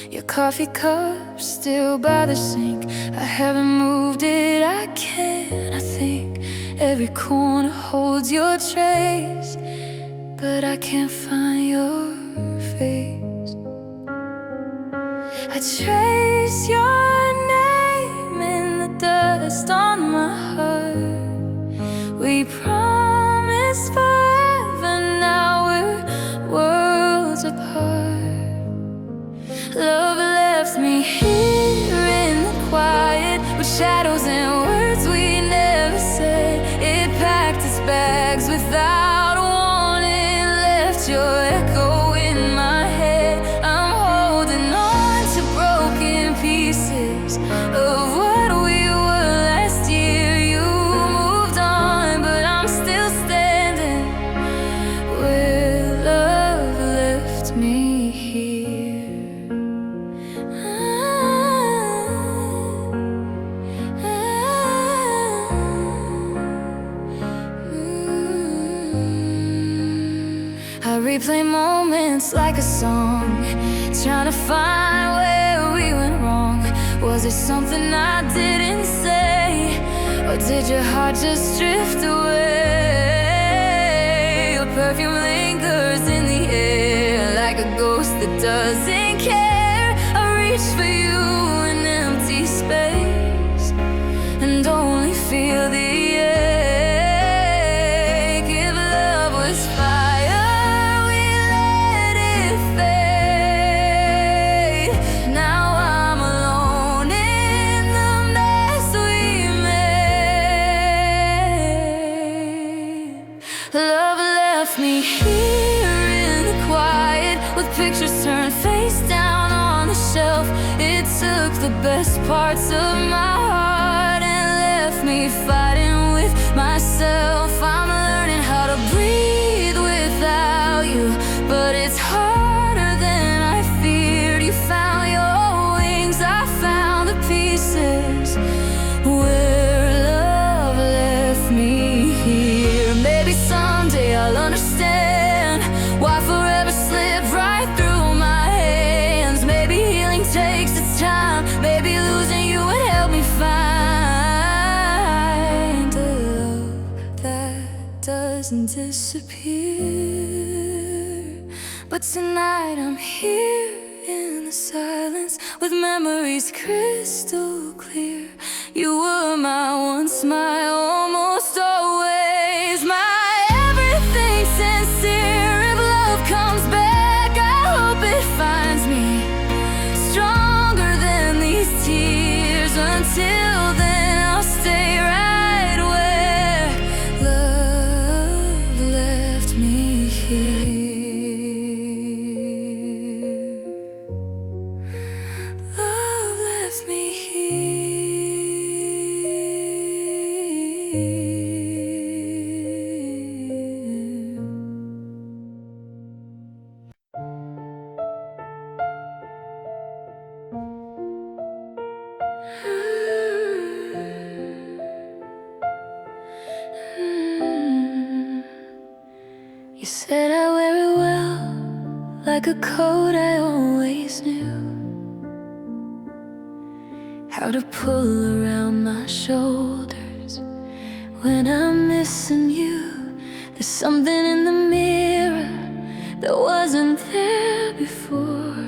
Your coffee cup still by the sink. I haven't moved it, I can't. I think every corner holds your trace, but I can't find your face. I trace your name in the dust on my heart. We promised forever, now we're worlds apart. Love left me here in the quiet, with shadows and words we never said. It packed its bags without warning, left your echo in my head. I'm holding on to broken pieces of what we were last year. You moved on, but I'm still standing where love left me here. I replay moments like a song, trying to find where we went wrong. Was it something I didn't say, or did your heart just drift away? perfume lingers in the air, like a ghost that doesn't care. I reach for you in empty space and only feel the ache. If love was fire, we let it fade. Now I'm alone in the mess we made. Love left me here in the quiet, with pictures turned face down on the shelf. It took the best parts of my heart and left me fighting with myself. I'm learning how to breathe without you, but it's harder than I feared. You found your wings, I found the pieces where love left me here. Maybe someday I'll understand why forever slipped right through my hands. Maybe healing takes its time, maybe losing you would help me find a love that doesn't disappear. But tonight I'm here in the silence, with memories crystal clear. You were my once, my almost always, my everything sincere. If love comes back, I hope it finds me stronger than these tears. Until then, I'll stay right where love left me here. Love left me here. You said I wear it well, like a coat I always knew how to pull around my shoulders when I'm missing you. There's something in the mirror that wasn't there before,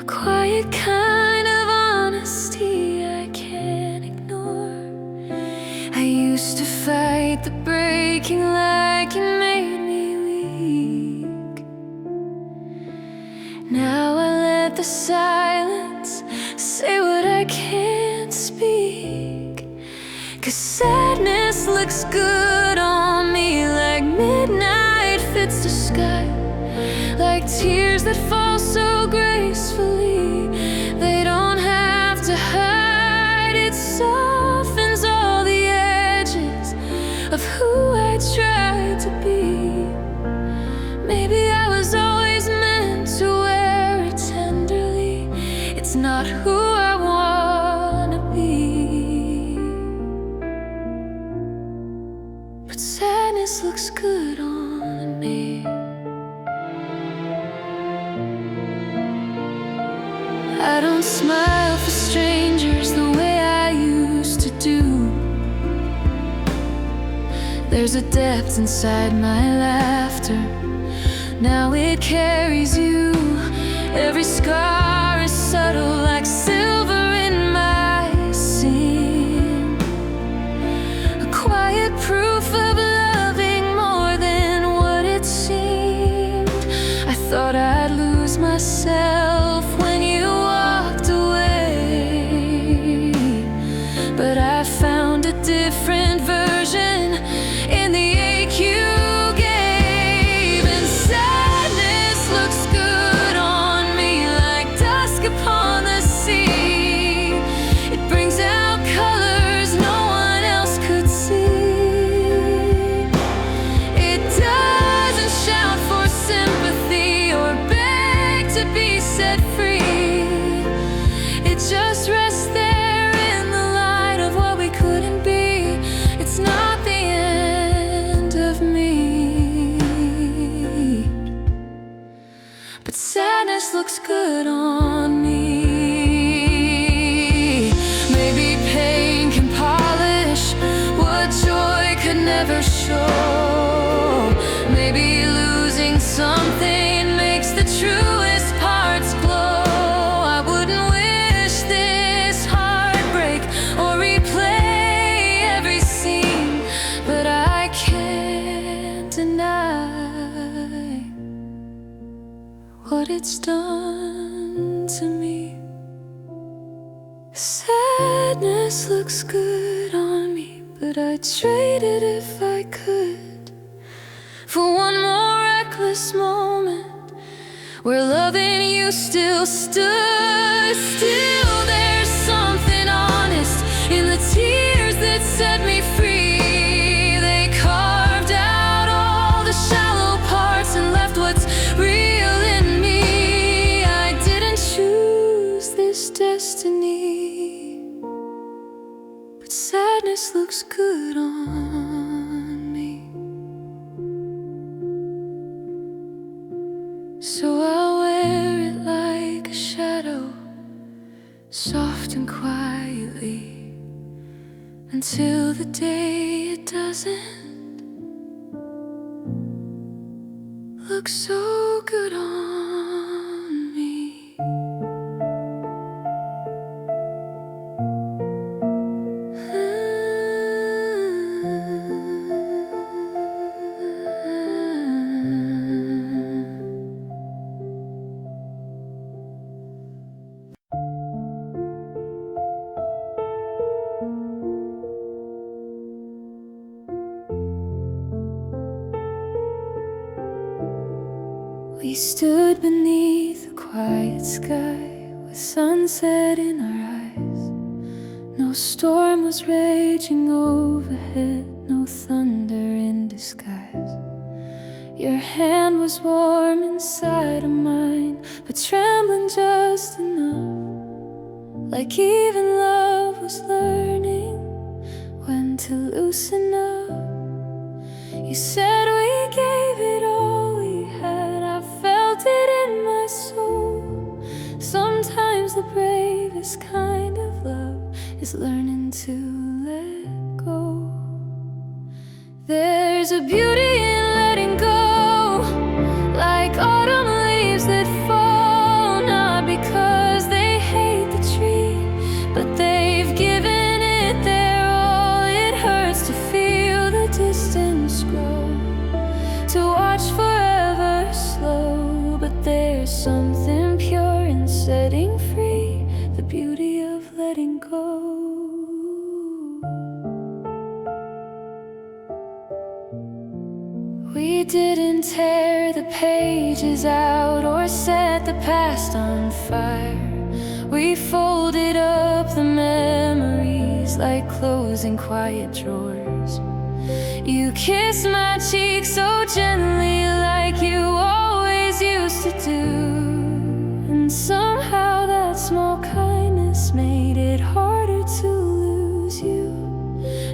a quiet kind of honesty I can't ignore. I used to fight the breaking like it made me weak. Now I let the silence say what I can't speak. 'Cause sadness looks good on me, like midnight fits the sky, like tears that fall so gracefully. They don't have to hide, it softens all the edges of who I tried to be. Maybe I was always meant to wear it tenderly. It's not who I wanna be. But sadness looks good on me. I don't smile for strangers the way I used to do. There's a depth inside my laughter, now it carries you. Every scar is subtle like silver in my sin, a quiet proof of loving more than what it seemed. I thought I'd lose myself when you walked away, but I found a different version in the ache you gave. And sadness looks good on me, like dusk upon the sea. It brings out colors no one else could see. It doesn't shout for sympathy or beg to be set free. It just rests there in the light of what we couldn't be. It's not the end of me, but sadness looks good on me. Maybe pain can polish what joy could never show. something makes the truest hearts glow. I wouldn't wish this heartbreak or replay every scene, but I can't deny what it's done to me. Sadness looks good on me, but I'd trade it if I could for one more reckless moment where loving you still stood. Still, there's something honest in the tears that set me free. They carved out all the shallow parts and left what's real in me. I didn't choose this destiny, but sadness looks good on me. So I'll wear it like a shadow, soft and quietly, until the day it doesn't look so good on me. We stood beneath a quiet sky with sunset in our eyes. No storm was raging overhead, no thunder in disguise. Your hand was warm inside of mine, but trembling just enough, like even love was learning when to loosen up. You said we gave it all we had, I felt it in my soul. Sometimes the bravest kind of love is learning to let go. There's a beauty in letting go, like autumn leaves that fall, not because they hate the tree, but they've given it their all. It hurts to feel the distance grow, to watch forever slow, but there's something pure in setting free, the beauty of letting go. We didn't tear the pages out or set the past on fire. We folded up the memories like clothes in quiet drawers. You kissed my cheek so gently, like you always used to do, and somehow that small kindness made it harder to lose you.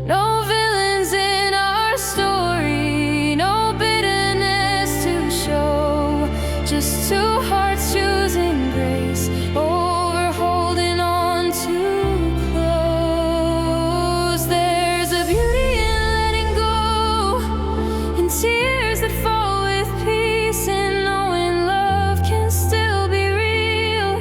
No villains in our story, no bitterness to show, just two hearts choosing grace over holding on too close. There's a beauty in letting go, in tears that fall with peace, and knowing love can still be real.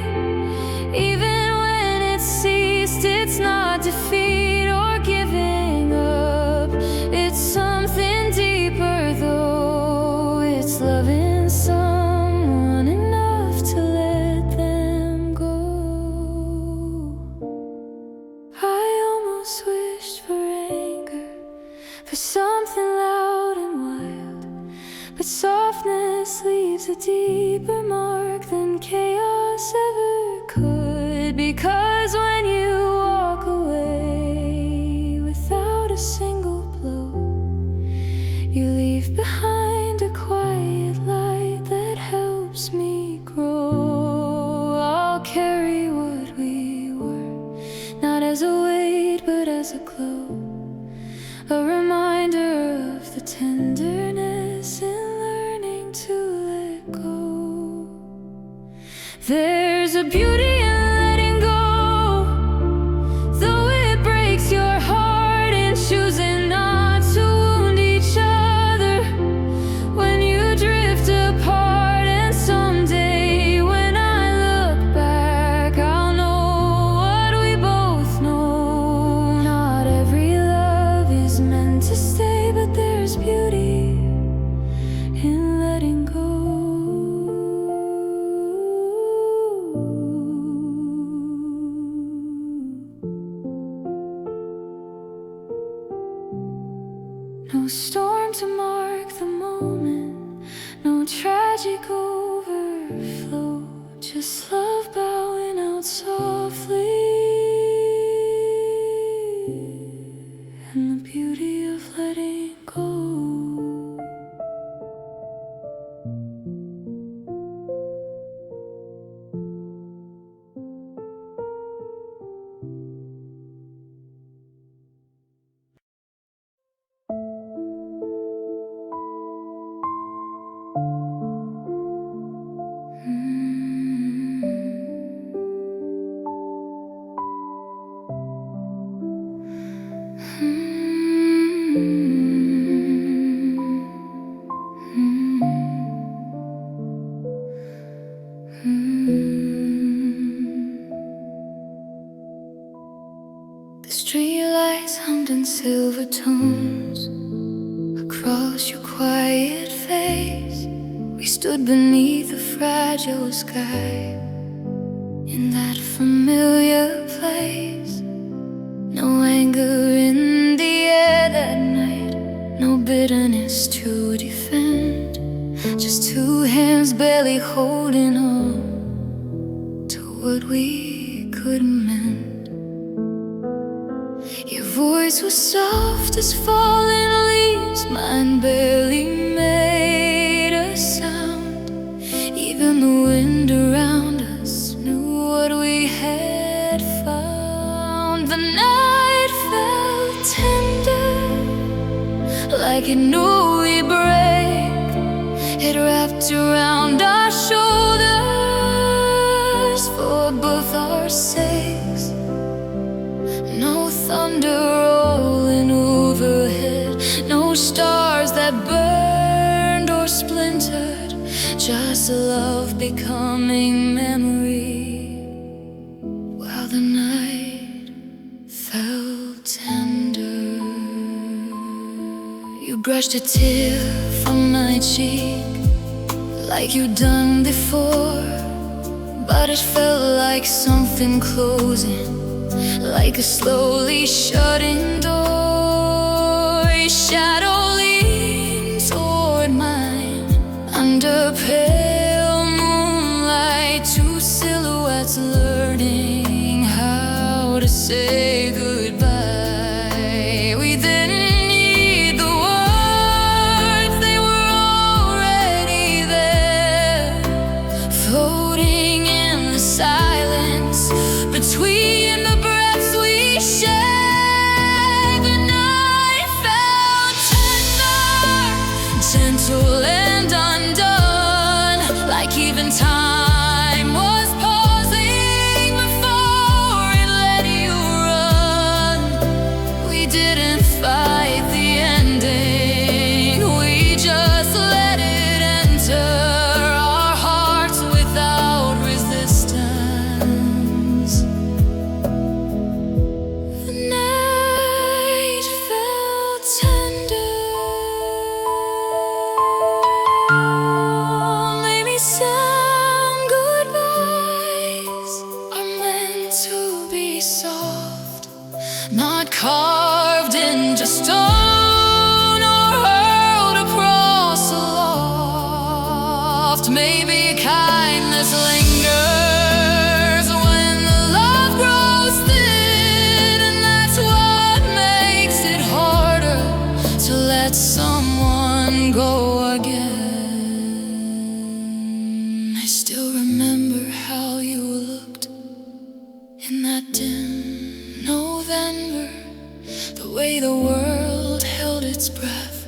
Even when it's ceased, it's not defeat or giving up. It's something deeper though, it's loving someone enough to let them go. I almost wished for anger, for something loud and wild, but softness leaves a deeper mark than chaos ever could. Because when you walk away without a single blow, you leave behind a quiet light that helps me grow. I'll carry what we were, not as a weight but as a glow, a reminder of the tenderness in learning to let go. There's a beauty in letting go, though it breaks your heart, in choosing not to wound each other when you drift apart. meant to stay, but there's beauty in letting go. No storm to mark the moment, no tragic overflow, just love bowing out softly, and the beauty of letting go. The streetlights hummed in silver tones across your quiet face. We stood beneath a fragile sky in that familiar place. No anger in the air that night, no bitterness to defend, just two hands barely holding on to what we couldn't mend. Your voice was soft as falling leaves, mine barely made a sound. Even the wind around us knew what we had found. The night felt tender, like it knew we'd break. It wrapped around our shoulders for both our sakes. No thunder rolling overhead, no stars that burned or splintered, just love becoming memory, while the night felt tender. You brushed a tear from my cheek like you'd done before, but it felt like something closing, like a slowly shutting door. Your shadow leaned toward mine under pale moonlight, two silhouettes learning how to say goodbye. We didn't need the words, they were already there, floating in the silence between the breaths we shared. The night felt tender, gentle and undone, like even time was pausing before it let you run. We didn't fight the ending, we just let it enter our hearts without resistance. The night felt tender, maybe some goodbyes are meant to be soft, not carved into stone or hurled across aloft. Maybe kindness lingers when the love grows thin, and that's what makes it harder to let someone go again. I still remember how you looked in that dim November, the way the world held its breath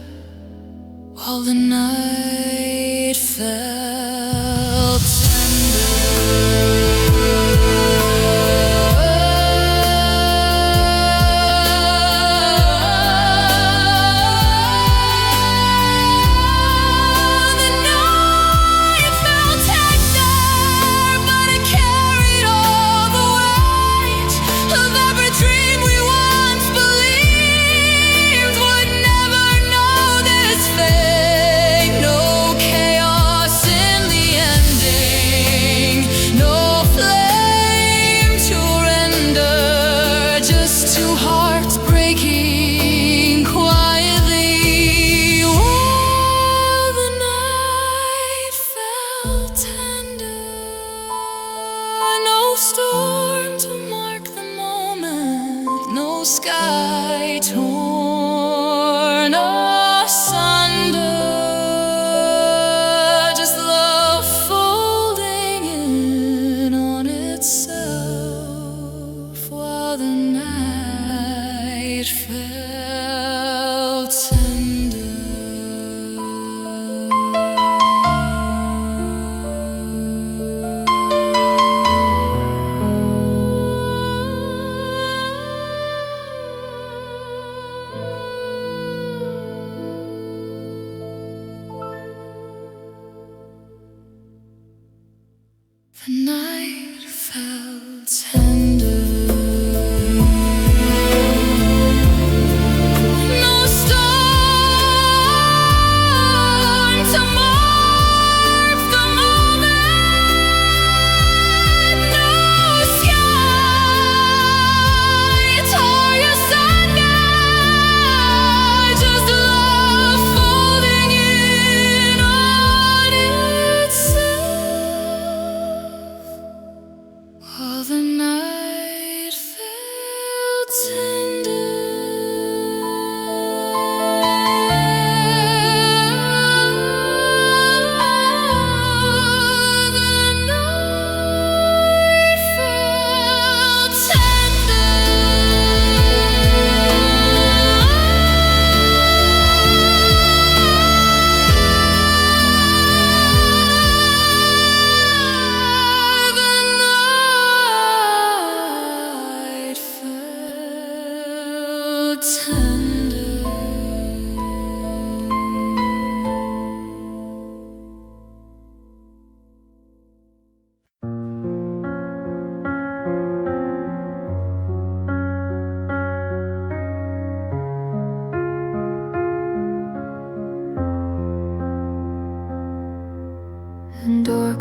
while the night felt dream we once believed would never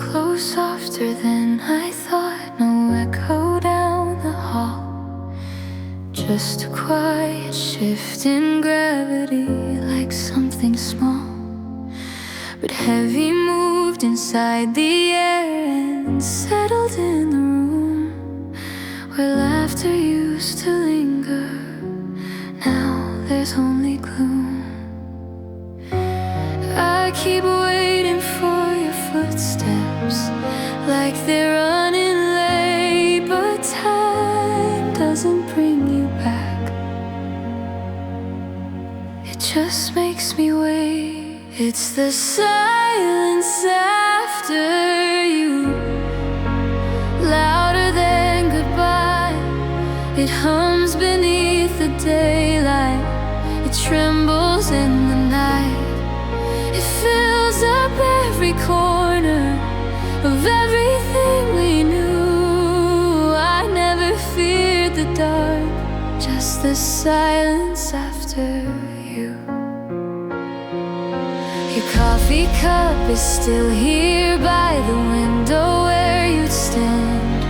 close softer than I thought. No echo down the hall, just a quiet shift in gravity, like something small but heavy moved inside the air and settled in the room where laughter used to linger. Now there's only gloom. I keep waiting for your footsteps, like they're running late, but time doesn't bring you back. It just makes me wait. It's the silence after you, louder than goodbye. It hums beneath the daylight, it trembles in the night. It fills up every corner of everything we knew. I never feared the dark, just the silence after you. Your coffee cup is still here by the window where you'd stand.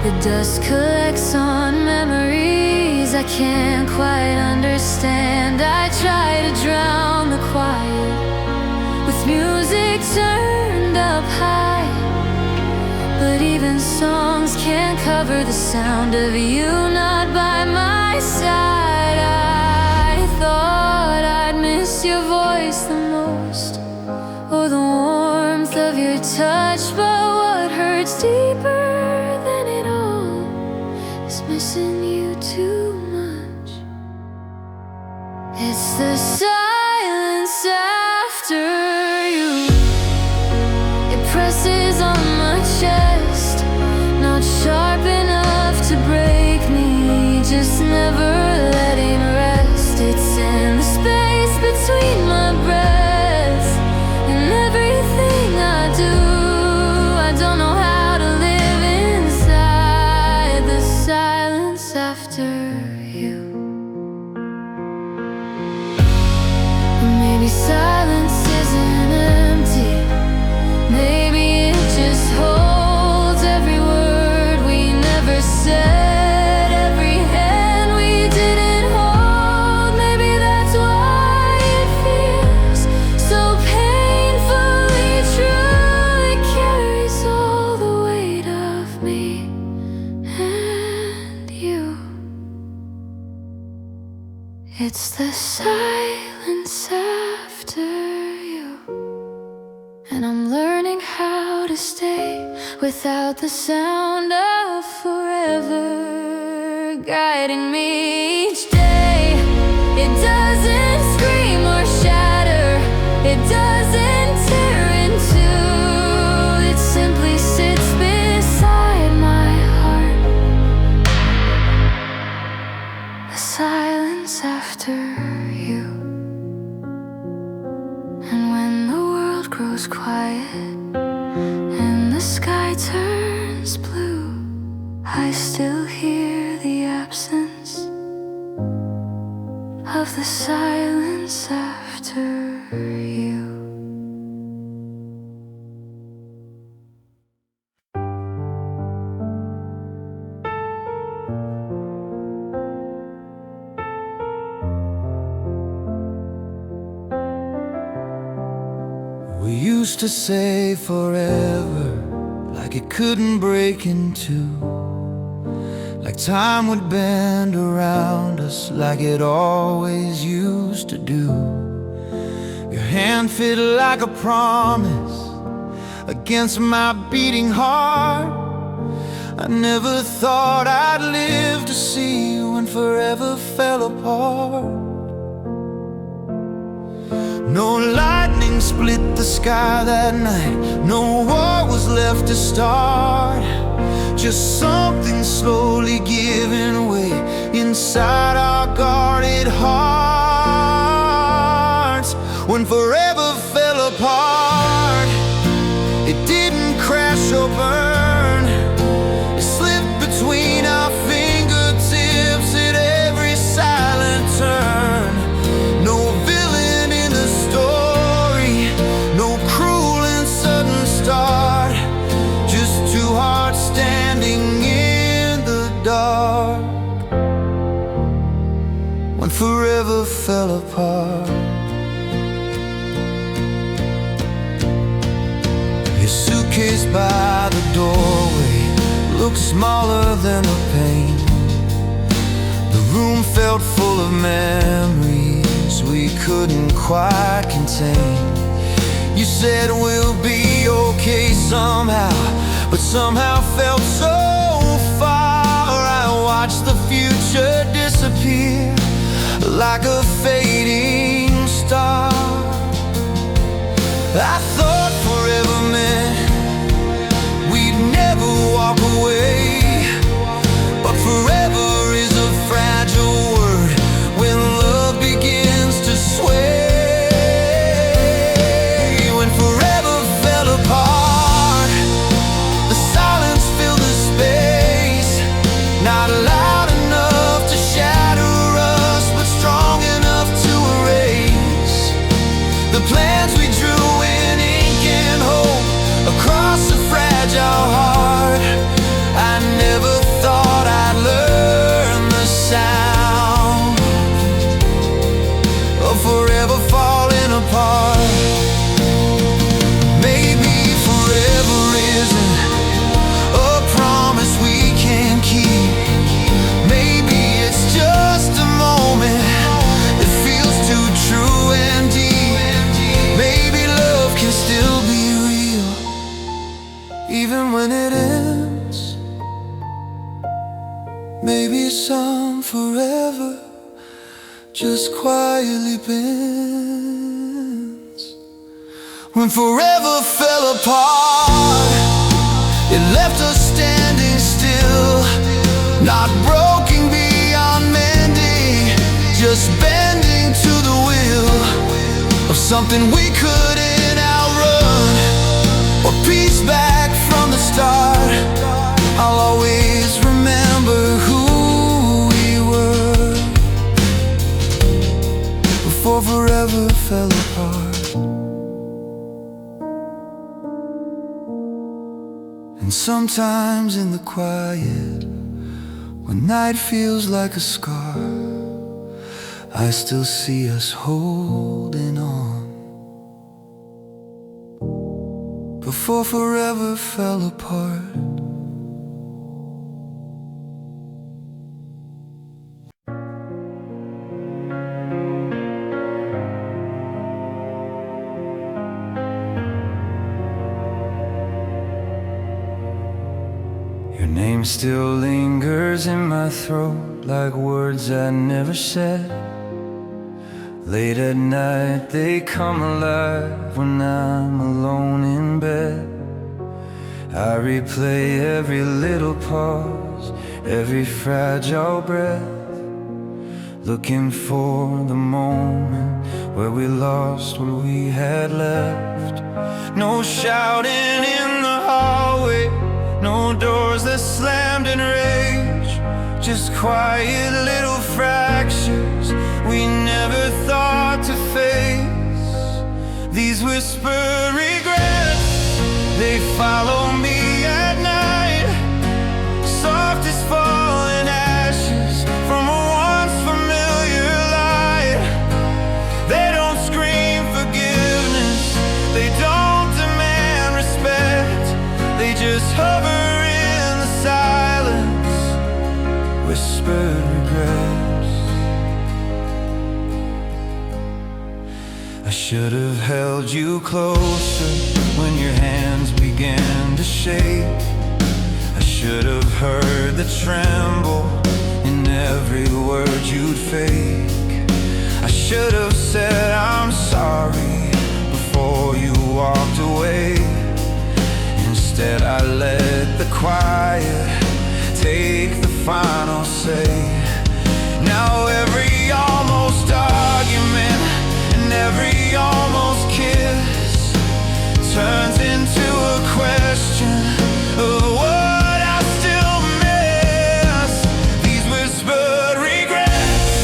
The dust collects on memories I can't quite understand. I try to drown the quiet with music turned up high, but even songs can't cover the sound of you not by my side. I thought I'd miss your voice the most, or the warmth of your touch, but what hurts deeper than it all is missing you too much. It's the silence after you. It presses on my chest, not sharp enough to break me, just never letting rest. It's in the space between my breaths and everything I do. I don't know how to live inside the silence after you. Maybe silence isn't empty, maybe it just holds every word we never said, every hand we didn't hold. Maybe that's why it feels so painfully true. It carries all the weight of me and you. It's the silence after you, and I'm learning how to stay without the sound of forever guiding me each day. It doesn't scream or shatter, it doesn't tear in two. It simply sits beside my heart. The silence after you. And when the world grows quiet and the sky turns blue, I still hear the absence of the silence after you. We used to say forever, like it couldn't break in two, like time would bend around us, like it always used to do. Your hand fit like a promise against my beating heart. I never thought I'd live to see when forever fell apart. No lightning split the sky that night, no war was left to start, just something slowly giving way inside our guarded hearts. When forever fell apart, it didn't crash or burn, it slipped between our fingertips at every silent turn. No villain in the story, no cruel and sudden start, apart. Your suitcase by the doorway looked smaller than a pane. The room felt full of memories we couldn't quite contain. You said we'll be okay somehow, but somehow felt so far. I watched the future disappear like a fading star. I thought forever meant we'd never walk away, but forever is a fragile word when love begins to sway. When forever fell apart, the silence filled the space, not loud enough to shatter us, but strong enough to erase the plans we drew in ink and hope across a fragile heart. I never thought I'd learn the sound of forever falling apart. Maybe forever isn't a promise we can keep. Maybe it's just a moment that feels too true and deep. Maybe love can still be real even when it ends. Maybe some forever just quietly bends. When forever fell apart, it left us standing still, not broken beyond mending, just bending to the will of something we couldn't outrun or piece back from the start. I'll always remember who we were before forever fell apart. And sometimes in the quiet, when night feels like a scar, I still see us holding on before forever fell apart. Your name still lingers in my throat like words I never said. Late at night they come alive when I'm alone in bed. I replay every little pause, every fragile breath, looking for the moment where we lost what we had left. No shouting in the hallway, no doors that slammed in rage, just quiet little fractures we never thought to face. These whispered regrets, they follow me at night, soft as falling ashes from a once familiar light. They don't scream forgiveness, they don't demand respect, they just hover in the silence, whispered regrets. I should have held you closer when your hands began to shake. I should have heard the tremble in every word you'd fake. I should have said I'm sorry before you walked away. Instead I let the quiet take the final say. Now every almost argument and every almost kiss turns into a question of what I still miss. These whispered regrets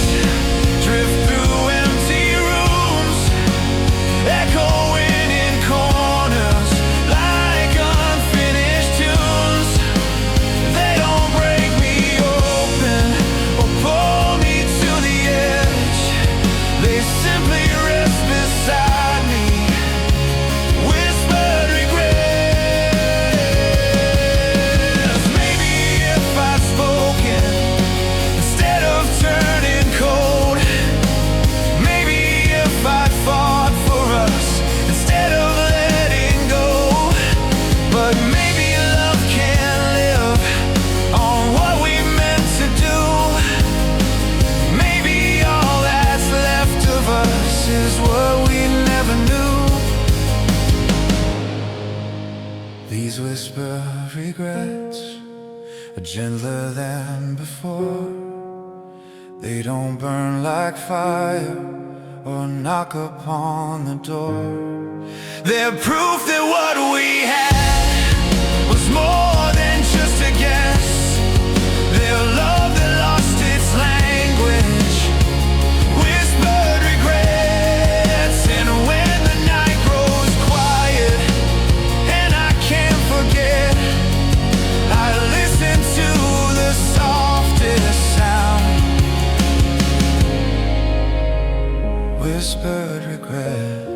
drift through empty rooms, echoing in corners like unfinished tunes. They don't break me, oh softly rest beside me. Whispered regrets. Maybe if I'd spoken instead of turning cold. Maybe if I'd fought for us instead of letting go. But maybe love can live on what we meant to do. Maybe all that's left of us is what we never knew. These whispered regrets are gentler than before. They don't burn like fire or knock upon the door. They're proof that what we had was more than just a guess. They're love that lost its language. Whispered regrets. And when the night grows quiet and I can't forget, I listen to the softest sound. Whispered regret.